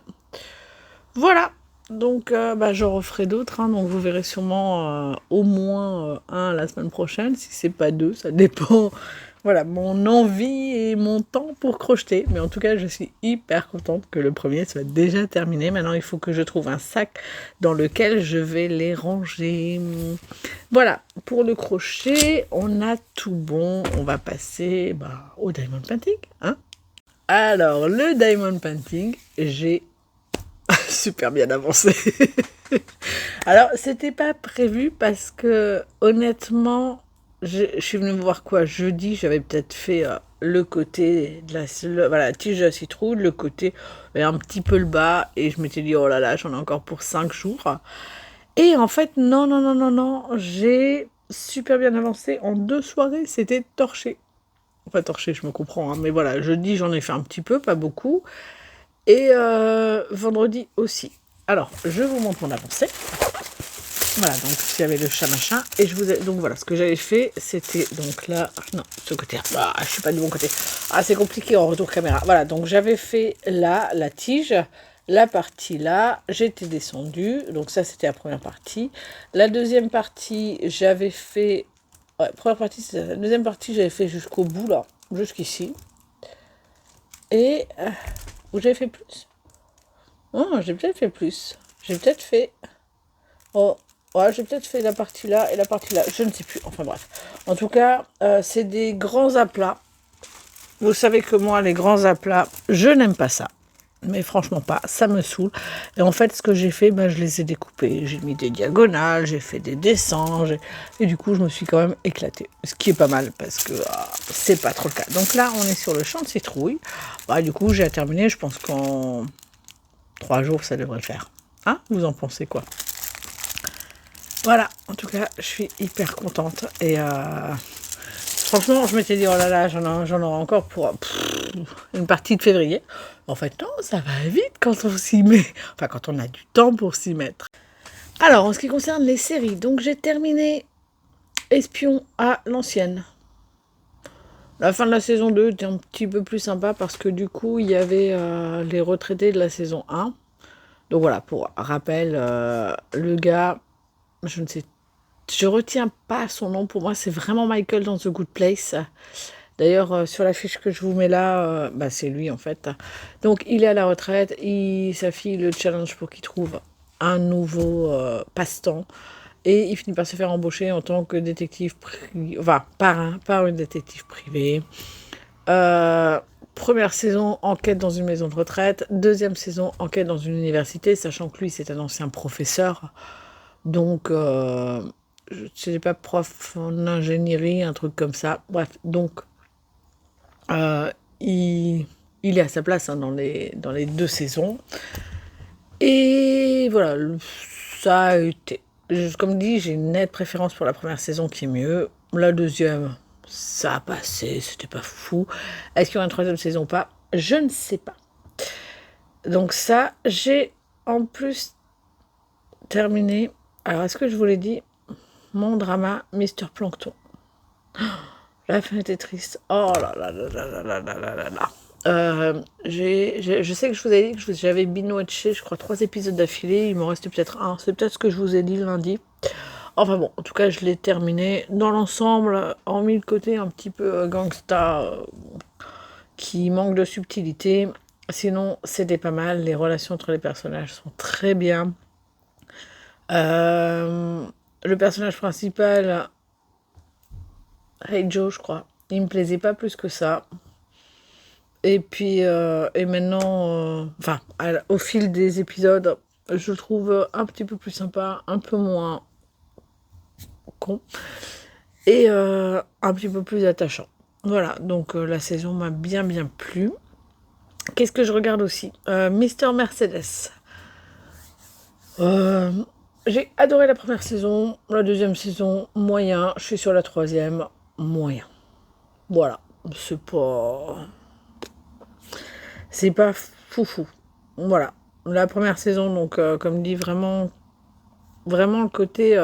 Voilà, donc j'en referai d'autres. Hein, donc vous verrez sûrement au moins un la semaine prochaine, si c'est pas 2, ça dépend. Voilà, mon envie et mon temps pour crocheter. Mais en tout cas, je suis hyper contente que le premier soit déjà terminé. Maintenant, il faut que je trouve un sac dans lequel je vais les ranger. Voilà, pour le crochet, on a tout bon. On va passer au diamond painting. Hein. Alors, le diamond painting, j'ai super bien avancé. Alors, c'était pas prévu parce que, honnêtement... Je suis venue me voir quoi jeudi, j'avais peut-être fait le côté de la tige de la citrouille, le côté et un petit peu le bas, et je m'étais dit oh là là, j'en ai encore pour 5 jours. Et en fait, non, j'ai super bien avancé. En 2 soirées, c'était torché. Enfin, torché, je me comprends, hein, mais voilà, jeudi, j'en ai fait un petit peu, pas beaucoup. Et vendredi aussi. Alors, je vous montre mon avancée. Voilà, donc il y avait le chat machin, et donc voilà, ce que j'avais fait, c'était donc là, non, ce côté, je suis pas du bon côté, c'est compliqué en retour caméra, voilà, donc j'avais fait là, la tige, la partie là, j'étais descendue, donc ça c'était la première partie, la deuxième partie, j'avais fait, première partie, c'est ça, la deuxième partie, j'avais fait jusqu'au bout là, jusqu'ici, et, où j'avais fait plus? Oh, j'ai peut-être fait plus, ouais, j'ai peut-être fait la partie là et la partie là, je ne sais plus, enfin bref. En tout cas, c'est des grands aplats. Vous savez que moi, les grands aplats, je n'aime pas ça. Mais franchement pas, ça me saoule. Et en fait, ce que j'ai fait, je les ai découpés. J'ai mis des diagonales, j'ai fait des dessins. Et du coup, je me suis quand même éclatée. Ce qui est pas mal, parce que c'est pas trop le cas. Donc là, on est sur le champ de citrouille. Du coup, j'ai terminé. Je pense qu'en 3 jours, ça devrait le faire. Hein? Vous en pensez quoi? Voilà, en tout cas, je suis hyper contente. Et franchement, je m'étais dit, oh là là, j'en aurai encore pour une partie de février. En fait, non, ça va vite quand on s'y met. Enfin, quand on a du temps pour s'y mettre. Alors, en ce qui concerne les séries, donc j'ai terminé Espion à l'ancienne. La fin de la saison 2 était un petit peu plus sympa parce que du coup, il y avait les retraités de la saison 1. Donc voilà, pour rappel, le gars, je retiens pas son nom. Pour moi, c'est vraiment Michael dans The Good Place. D'ailleurs, sur la fiche que je vous mets là, c'est lui en fait. Donc, il est à la retraite. Sa fille le challenge pour qu'il trouve un nouveau passe-temps. Et il finit par se faire embaucher en tant que détective privé. Enfin, par une détective privée. Première saison, enquête dans une maison de retraite. Deuxième saison, enquête dans une université. Sachant que lui, c'est un ancien professeur. Donc, je ne sais pas, prof en ingénierie, un truc comme ça. Bref, donc... il est à sa place dans les 2 saisons. Et voilà, ça a été... Comme dit, j'ai une nette préférence pour la première saison qui est mieux. La deuxième, ça a passé, c'était pas fou. Est-ce qu'il y aura une troisième saison ou pas? Je ne sais pas. Donc ça, j'ai en plus terminé... Alors, est-ce que je vous l'ai dit? Mon drama Mister Plankton. La fin était triste. Oh là là là là là là là là là. Je sais que je vous ai dit que j'avais binge-watché, je crois, 3 épisodes d'affilée. Il m'en restait peut-être un. C'est peut-être ce que je vous ai dit lundi. Enfin bon, en tout cas, je l'ai terminé. Dans l'ensemble, hormis le côté un petit peu gangsta qui manque de subtilité. Sinon, c'était pas mal. Les relations entre les personnages sont très bien. Le personnage principal... Hey Joe, je crois. Il me plaisait pas plus que ça. Et puis, et maintenant, au fil des épisodes, je le trouve un petit peu plus sympa, un peu moins con, et un petit peu plus attachant. Voilà, donc la saison m'a bien plu. Qu'est-ce que je regarde aussi? Mister Mercedes. J'ai adoré la première saison, la deuxième saison, moyen. Je suis sur la troisième, moyen. Voilà, c'est pas foufou. Voilà, la première saison, donc comme dit, vraiment le côté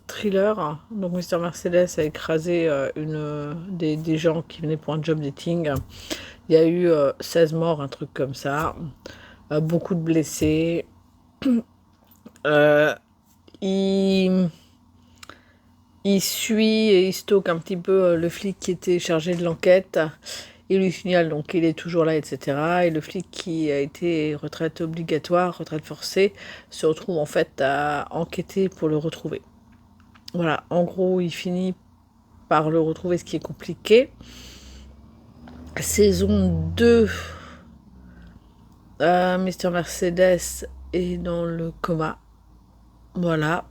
thriller. Donc Mister Mercedes a écrasé des gens qui venaient pour un job dating. Il y a eu 16 morts, un truc comme ça. Beaucoup de blessés. Il suit et il stocke un petit peu le flic qui était chargé de l'enquête. Il lui signale donc qu'il est toujours là, etc. Et le flic qui a été retraite obligatoire, retraite forcée, se retrouve en fait à enquêter pour le retrouver. Voilà, en gros, il finit par le retrouver, ce qui est compliqué. Saison 2, Mister Mercedes est dans le coma. Voilà.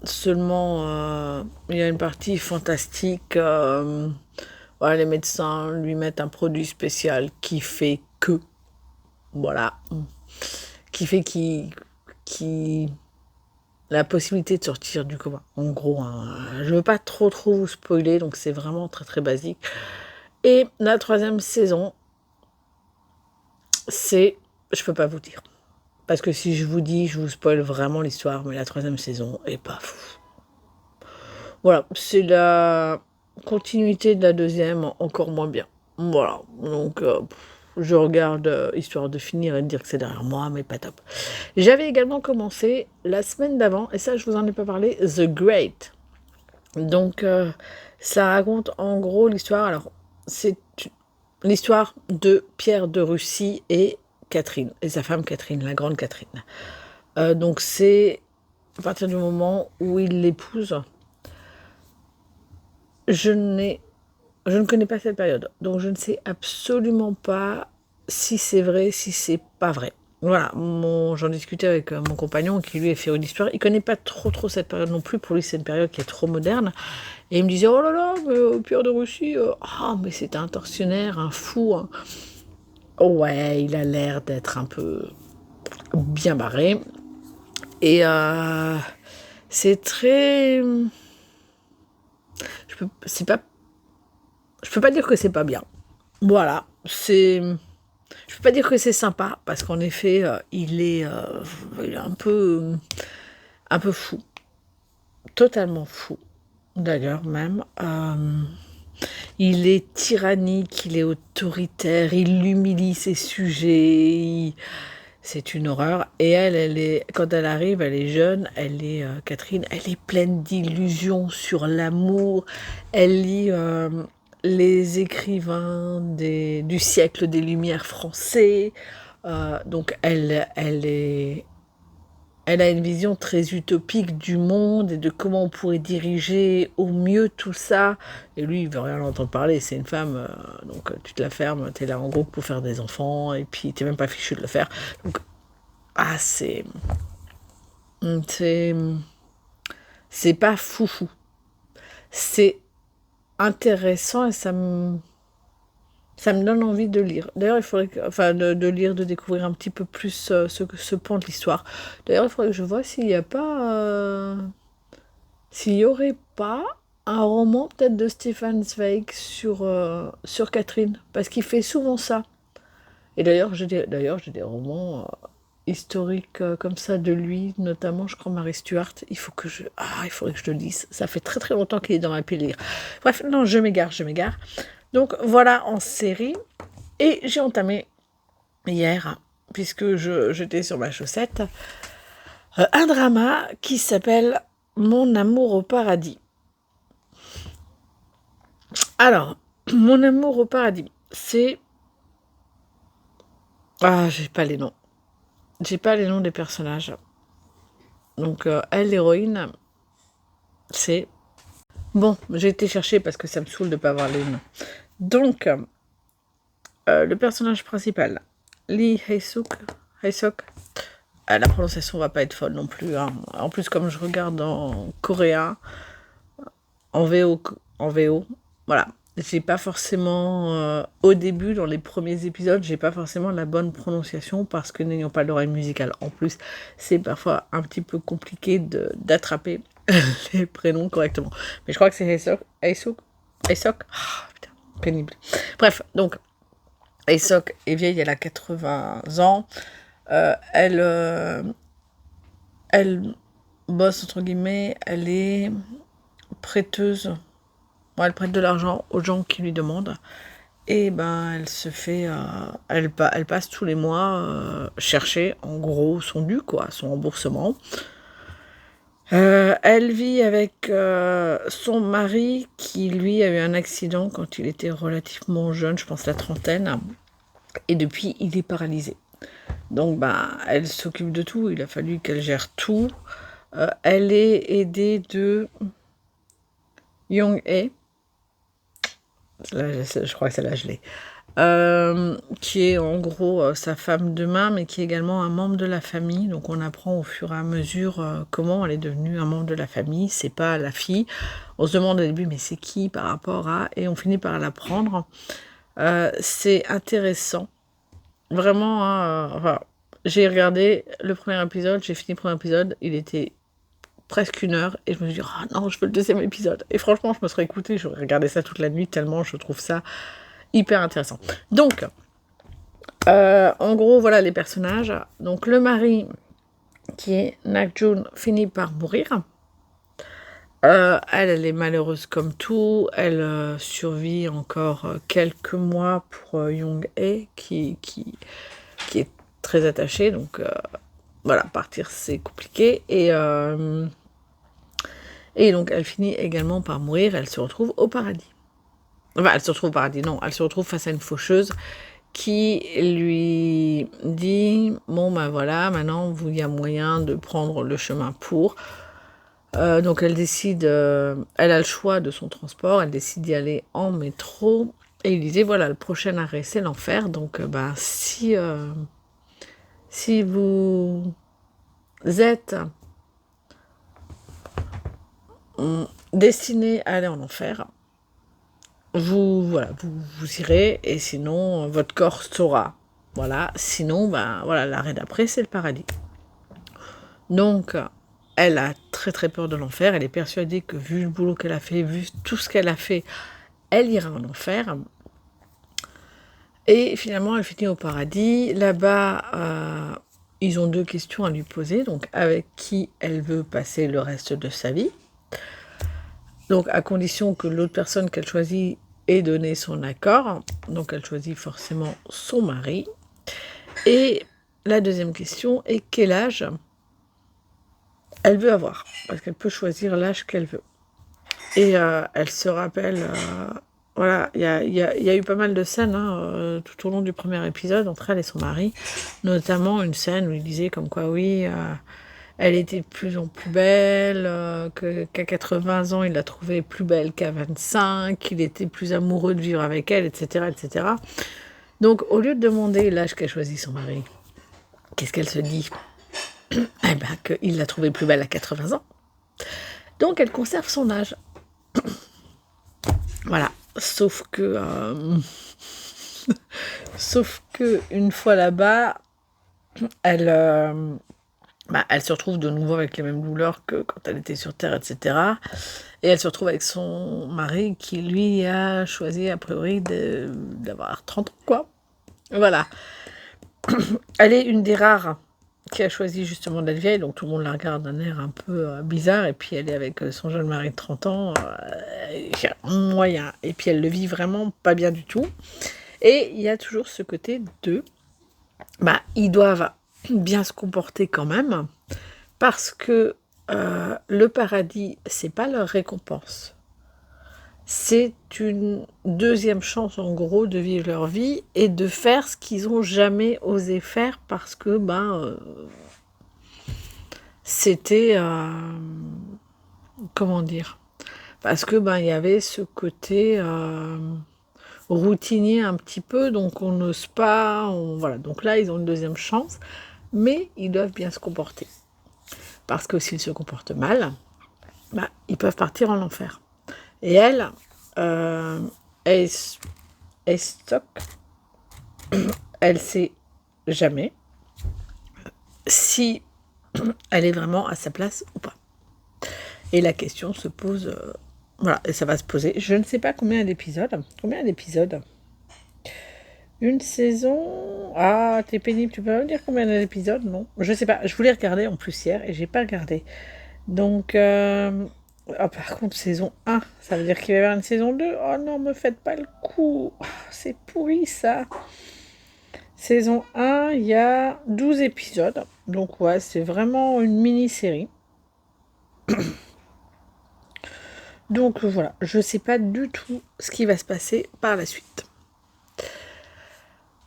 Seulement, il y a une partie fantastique. Voilà, les médecins lui mettent un produit spécial qui fait que... Voilà. Qui fait qu'il la possibilité de sortir du coma. En gros, je ne veux pas trop vous spoiler, donc c'est vraiment très basique. Et la 3e saison, c'est... Je peux pas vous dire. Parce que si je vous dis, je vous spoil vraiment l'histoire, mais la 3e saison est pas fou. Voilà, c'est la continuité de la 2e, encore moins bien. Voilà, donc je regarde histoire de finir et de dire que c'est derrière moi, mais pas top. J'avais également commencé la semaine d'avant, et ça je vous en ai pas parlé, The Great. Donc ça raconte en gros l'histoire, alors c'est l'histoire de Pierre de Russie et Catherine, et sa femme Catherine, la grande Catherine. Donc c'est à partir du moment où il l'épouse, je n'ai je ne connais pas cette période, donc je ne sais absolument pas si c'est vrai, si c'est pas vrai. Voilà, j'en discutais avec mon compagnon qui lui est féru d'histoire. Il connaît pas trop cette période non plus. Pour lui, c'est une période qui est trop moderne. Et il me disait, oh là là, mais Pierre de Russie, mais c'est un tortionnaire, un fou. Hein. Ouais, il a l'air d'être un peu bien barré. Et c'est très... Je peux pas dire que c'est pas bien. Voilà, je peux pas dire que c'est sympa, parce qu'en effet, il est un peu fou. Totalement fou, d'ailleurs, même. Il est tyrannique, il est autoritaire, il humilie ses sujets, c'est une horreur. Et elle est, quand elle arrive, elle est jeune, Catherine, elle est pleine d'illusions sur l'amour. Elle lit les écrivains du siècle des Lumières français. Donc elle a une vision très utopique du monde et de comment on pourrait diriger au mieux tout ça. Et lui, il veut rien entendre parler. C'est une femme, donc tu te la fermes, t'es là en gros pour faire des enfants, et puis t'es même pas fichu de le faire. Donc, c'est pas foufou. C'est intéressant et ça me donne envie de lire. D'ailleurs, il faudrait de lire, de découvrir un petit peu plus ce pan de l'histoire. D'ailleurs, il faudrait que je vois s'il n'y a pas... s'il n'y aurait pas un roman peut-être de Stefan Zweig sur Catherine. Parce qu'il fait souvent ça. Et d'ailleurs, j'ai des romans historiques comme ça de lui, notamment, je crois, Marie Stuart. Il faudrait que je le lise. Ça fait très très longtemps qu'il est dans ma pile lire. Bref, non, je m'égare. Donc voilà en série. Et j'ai entamé hier, puisque j'étais sur ma chaussette, un drama qui s'appelle Mon amour au paradis. Alors, Mon amour au paradis, c'est... j'ai pas les noms. J'ai pas les noms des personnages. Donc, elle, l'héroïne, c'est... Bon, j'ai été chercher parce que ça me saoule de pas avoir les noms. Donc, le personnage principal, Lee Hae-suk, la prononciation va pas être folle non plus. Hein. En plus, comme je regarde en coréen, en VO, voilà. J'ai pas forcément, au début, dans les premiers épisodes, j'ai pas forcément la bonne prononciation parce que n'ayant pas l'oreille musicale. En plus, c'est parfois un petit peu compliqué d'attraper les prénoms correctement. Mais je crois que c'est Hae-suk. Putain, pénible. Bref, donc, Hae-suk est vieille, elle a 80 ans. Elle bosse, entre guillemets, elle est prêteuse. Bon, elle prête de l'argent aux gens qui lui demandent. Et elle se fait... elle passe tous les mois chercher, en gros, son dû, quoi, son remboursement. Elle vit avec son mari qui, lui, a eu un accident quand il était relativement jeune, je pense la trentaine. Et depuis, il est paralysé. Donc, elle s'occupe de tout. Il a fallu qu'elle gère tout. Elle est aidée de Young-hae. Là, je crois que celle-là, je l'ai. Qui est en gros sa femme de main, mais qui est également un membre de la famille. Donc on apprend au fur et à mesure comment elle est devenue un membre de la famille. C'est pas la fille. On se demande au début, mais c'est qui par rapport à... Et on finit par l'apprendre. C'est intéressant. Vraiment, hein, j'ai regardé le premier épisode, j'ai fini le premier épisode, il était presque 1 heure, et je me suis dit, non, je veux le deuxième épisode. Et franchement, je me serais écoutée, j'aurais regardé ça toute la nuit, tellement je trouve ça hyper intéressant. Donc, en gros, voilà les personnages. Donc, le mari, qui est Nak-jun, finit par mourir. Elle est malheureuse comme tout. Elle survit encore quelques mois pour Young-hae, qui est très attaché. Donc, voilà, partir, c'est compliqué. Et donc, elle finit également par mourir. Elle se retrouve au paradis. Enfin, elle se retrouve au paradis, non. Elle se retrouve face à une faucheuse qui lui dit, bon, voilà, maintenant, il y a moyen de prendre le chemin pour... Donc elle décide, elle a le choix de son transport, elle décide d'y aller en métro. Et il disait, voilà, le prochain arrêt, c'est l'enfer. Donc, si vous êtes destiné à aller en enfer, vous irez, et sinon, votre corps saura. Voilà, sinon, voilà, l'arrêt d'après, c'est le paradis. Donc, elle a très très peur de l'enfer. Elle est persuadée que, vu le boulot qu'elle a fait, vu tout ce qu'elle a fait, elle ira en enfer. Et finalement, elle finit au paradis. Là-bas, ils ont 2 questions à lui poser. Donc, avec qui elle veut passer le reste de sa vie. Donc, à condition que l'autre personne qu'elle choisit ait donné son accord. Donc, elle choisit forcément son mari. Et la deuxième question est quel âge elle veut avoir. Parce qu'elle peut choisir l'âge qu'elle veut. Et elle se rappelle... voilà, il y a eu pas mal de scènes tout au long du premier épisode entre elle et son mari, notamment une scène où il disait comme quoi oui, elle était de plus en plus belle, qu'à 80 ans il la trouvait plus belle qu'à 25, qu'il était plus amoureux de vivre avec elle, etc., etc. Donc au lieu de demander l'âge qu'a choisi son mari, qu'est-ce qu'elle se dit? Eh ben qu'il la trouvait plus belle à 80 ans. Donc elle conserve son âge. Voilà. Sauf que une fois là-bas, elle se retrouve de nouveau avec les mêmes douleurs que quand elle était sur Terre, etc. Et elle se retrouve avec son mari qui, lui, a choisi, a priori, d'avoir 30 ans, quoi. Voilà. Elle est une des rares qui a choisi justement d'être vieille, donc tout le monde la regarde d'un air un peu bizarre, et puis elle est avec son jeune mari de 30 ans, moyen, et puis elle le vit vraiment pas bien du tout. Et il y a toujours ce côté de, ils doivent bien se comporter quand même, parce que le paradis, c'est pas leur récompense. C'est une deuxième chance, en gros, de vivre leur vie et de faire ce qu'ils n'ont jamais osé faire parce que, c'était... comment dire? Parce que, il y avait ce côté routinier un petit peu, donc on n'ose pas... voilà, donc là, ils ont une deuxième chance, mais ils doivent bien se comporter. Parce que s'ils se comportent mal, ils peuvent partir en enfer. Et elle stock, elle sait jamais si elle est vraiment à sa place ou pas. Et la question se pose, voilà, et ça va se poser. Je ne sais pas combien d'épisodes. Une saison. Ah, t'es pénible, tu peux me dire combien d'épisodes? Non, je sais pas. Je voulais regarder en plus hier et j'ai pas regardé. Donc, par contre, saison 1, ça veut dire qu'il va y avoir une saison 2. Oh non, me faites pas le coup. Oh, c'est pourri, ça. Saison 1, il y a 12 épisodes. Donc, ouais, c'est vraiment une mini-série. Donc, voilà. Je sais pas du tout ce qui va se passer par la suite.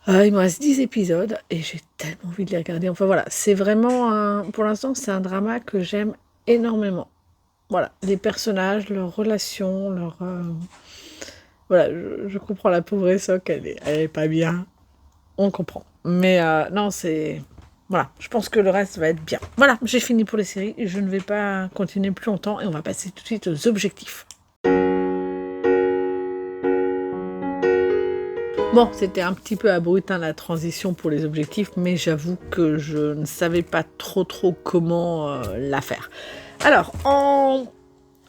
Il me reste 10 épisodes et j'ai tellement envie de les regarder. Enfin, voilà. C'est vraiment, pour l'instant, c'est un drama que j'aime énormément. Voilà, les personnages, leurs relations, voilà, je comprends la pauvre Essoc, elle est pas bien, on comprend. Mais non, c'est... Voilà, je pense que le reste va être bien. Voilà, j'ai fini pour les séries, je ne vais pas continuer plus longtemps et on va passer tout de suite aux objectifs. Bon, c'était un petit peu abrupt la transition pour les objectifs, mais j'avoue que je ne savais pas trop comment la faire. Alors,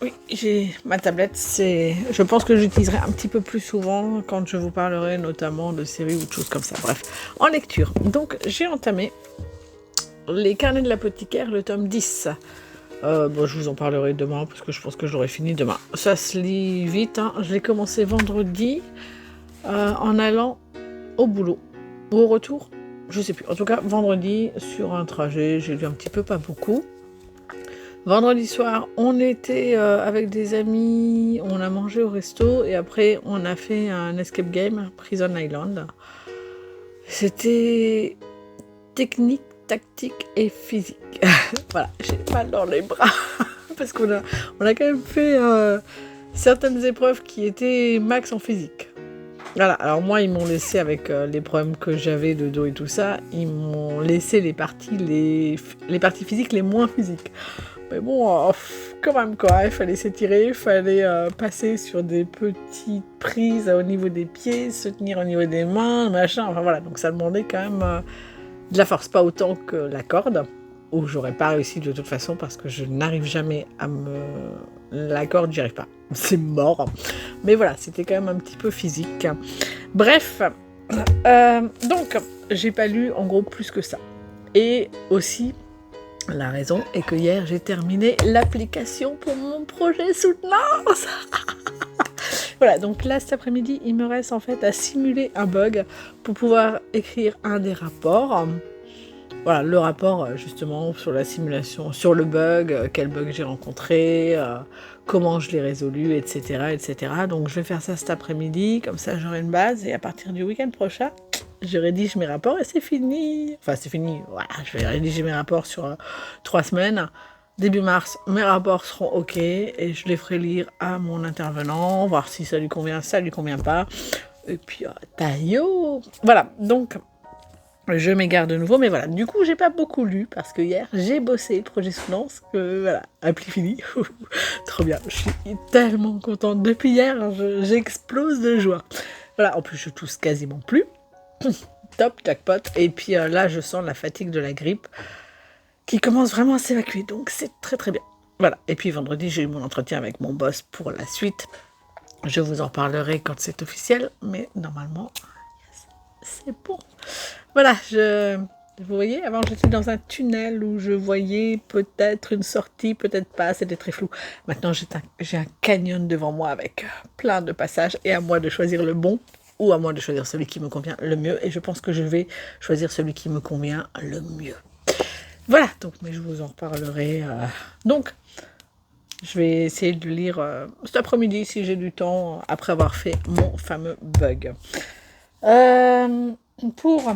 oui, j'ai ma tablette, je pense que j'utiliserai un petit peu plus souvent quand je vous parlerai notamment de séries ou de choses comme ça. Bref, en lecture. Donc, j'ai entamé Les Carnets de l'apothicaire, le tome 10. Je vous en parlerai demain parce que je pense que j'aurai fini demain. Ça se lit vite, hein. Je l'ai commencé vendredi en allant au boulot. Ou au retour, je sais plus. En tout cas, vendredi, sur un trajet, j'ai lu un petit peu, pas beaucoup. Vendredi soir, on était avec des amis, on a mangé au resto et après on a fait un escape game, Prison Island. C'était technique, tactique et physique. Voilà, j'ai mal dans les bras. parce on a quand même fait certaines épreuves qui étaient max en physique. Voilà, alors moi ils m'ont laissé avec les problèmes que j'avais de dos et tout ça, ils m'ont laissé les parties physiques les moins physiques. Mais bon, quand même quoi, il fallait s'étirer, il fallait passer sur des petites prises au niveau des pieds, se tenir au niveau des mains, machin, enfin voilà, donc ça demandait quand même de la force, pas autant que la corde, où j'aurais pas réussi de toute façon parce que je n'arrive jamais à me... La corde, j'y arrive pas, c'est mort. Mais voilà, c'était quand même un petit peu physique. Bref, donc j'ai pas lu en gros plus que ça. Et aussi, la raison est que hier j'ai terminé l'application pour mon projet Soutenance. Voilà, donc là cet après-midi, il me reste en fait à simuler un bug pour pouvoir écrire un des rapports. Voilà, le rapport justement sur la simulation, sur le bug, quel bug j'ai rencontré, comment je l'ai résolu, etc., etc. Donc je vais faire ça cet après-midi, comme ça j'aurai une base, et à partir du week-end prochain, je rédige mes rapports et c'est fini. Enfin c'est fini, voilà, je vais rédiger mes rapports sur 3 semaines. Début mars, mes rapports seront ok, et je les ferai lire à mon intervenant, voir si ça lui convient pas. Et puis, taillot. Voilà, donc... Je m'égare de nouveau, mais voilà. Du coup, j'ai pas beaucoup lu parce que hier, j'ai bossé projet Soutenance. Voilà, appli fini. Trop bien. Je suis tellement contente. Depuis hier, j'explose de joie. Voilà, en plus, je tousse quasiment plus. Top, jackpot. Et puis là, je sens la fatigue de la grippe qui commence vraiment à s'évacuer. Donc, c'est très très bien. Voilà. Et puis vendredi, j'ai eu mon entretien avec mon boss pour la suite. Je vous en parlerai quand c'est officiel, mais normalement, c'est bon. Voilà, vous voyez, avant j'étais dans un tunnel où je voyais peut-être une sortie, peut-être pas, c'était très flou. Maintenant j'ai un canyon devant moi avec plein de passages et à moi de choisir le bon ou à moi de choisir celui qui me convient le mieux. Et je pense que je vais choisir celui qui me convient le mieux. Voilà, donc mais je vous en reparlerai. Donc, je vais essayer de lire cet après-midi si j'ai du temps après avoir fait mon fameux bug. Pour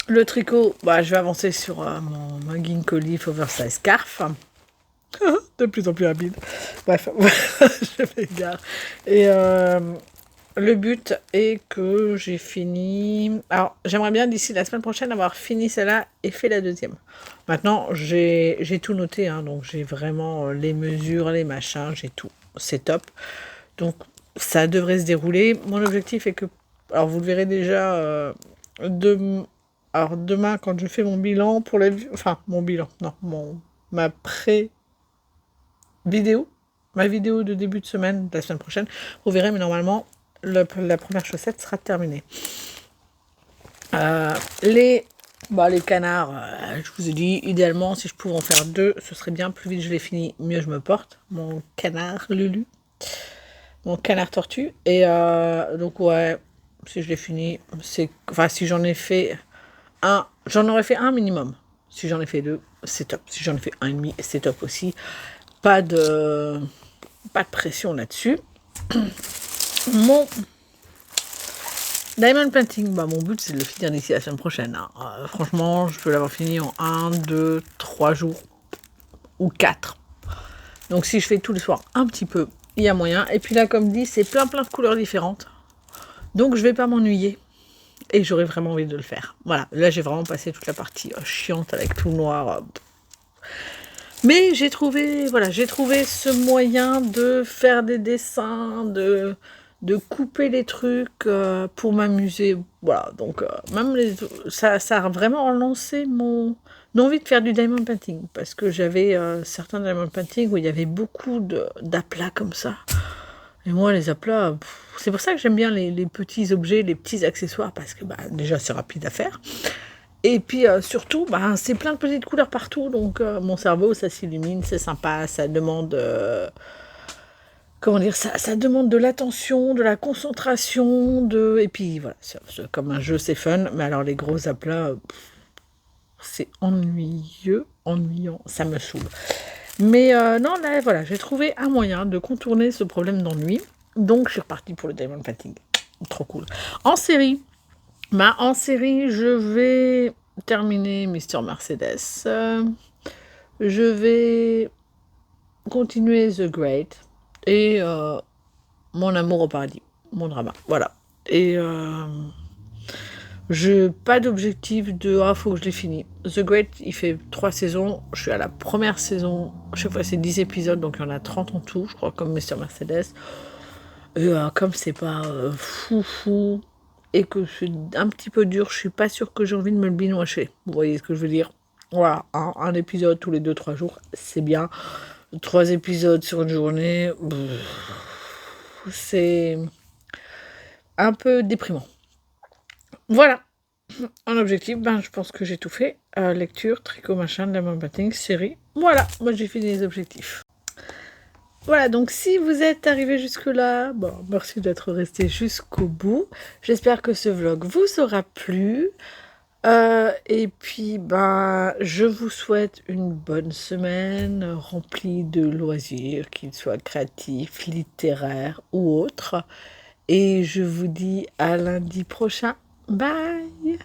le tricot, je vais avancer sur mon Ginkgo Leaf Oversize Scarf. De plus en plus rapide. Bref, je m'égare. Et le but est que j'ai fini... Alors, j'aimerais bien d'ici la semaine prochaine avoir fini celle-là et fait la deuxième. Maintenant, j'ai tout noté, hein, donc j'ai vraiment les mesures, les machins, j'ai tout. C'est top. Donc, ça devrait se dérouler. Mon objectif est que... Alors, vous le verrez déjà... Alors demain, quand je fais mon bilan pour mon bilan, non, ma pré-vidéo, ma vidéo de début de semaine, de la semaine prochaine, vous verrez, mais normalement, la première chaussette sera terminée. Les canards, je vous ai dit, idéalement, si je pouvais en faire 2, ce serait bien, plus vite je les finis, mieux je me porte. Mon canard Lulu, mon canard tortue, et donc ouais, si je l'ai fini, si j'en ai fait... J'en aurais fait un minimum. Si j'en ai fait 2, c'est top. Si j'en ai fait 1,5, c'est top aussi. Pas de pression là-dessus. Mon Diamond Painting, mon but c'est de le finir d'ici la semaine prochaine. Franchement, je peux l'avoir fini en 1, 2, 3 jours ou 4. Donc si je fais tous les soirs un petit peu, il y a moyen. Et puis là, comme dit, c'est plein de couleurs différentes. Donc je vais pas m'ennuyer. Et j'aurais vraiment envie de le faire. Voilà, là j'ai vraiment passé toute la partie chiante avec tout noir. Mais j'ai trouvé ce moyen de faire des dessins, de couper les trucs pour m'amuser. Voilà, donc même ça a vraiment relancé mon envie de faire du diamond painting. Parce que j'avais certains diamond painting où il y avait beaucoup d'aplats comme ça. Et moi, les aplats, c'est pour ça que j'aime bien les petits objets, les petits accessoires, parce que déjà, c'est rapide à faire. Et puis, surtout, c'est plein de petites couleurs partout, donc mon cerveau, ça s'illumine, c'est sympa, ça demande... ça demande de l'attention, de la concentration, et puis, voilà, comme un jeu, c'est fun, mais alors les gros aplats, c'est ennuyant, ça me saoule. Mais non, là, voilà, j'ai trouvé un moyen de contourner ce problème d'ennui. Donc, je suis repartie pour le diamond painting. Trop cool. En série, je vais terminer Mister Mercedes. Je vais continuer The Great et Mon amour au paradis, mon drama. Voilà. Et je pas d'objectif de faut que je l'ai fini. The Great, il fait 3 saisons. Je suis à la première saison. Chaque fois, c'est 10 épisodes, donc il y en a 30 en tout, je crois, comme Mr. Mercedes. Et comme c'est pas fou et que c'est un petit peu dur, je suis pas sûre que j'ai envie de me le binouacher. Vous voyez ce que je veux dire? Voilà, un épisode tous les 2-3 jours, c'est bien. 3 épisodes sur une journée, c'est un peu déprimant. Voilà. En objectif, je pense que j'ai tout fait. Lecture, tricot, machin, diamond batting, série. Voilà, moi j'ai fini les objectifs. Voilà, donc si vous êtes arrivé jusque-là, merci d'être resté jusqu'au bout. J'espère que ce vlog vous aura plu. Et puis, je vous souhaite une bonne semaine remplie de loisirs, qu'ils soient créatifs, littéraires ou autres. Et je vous dis à lundi prochain. Bye!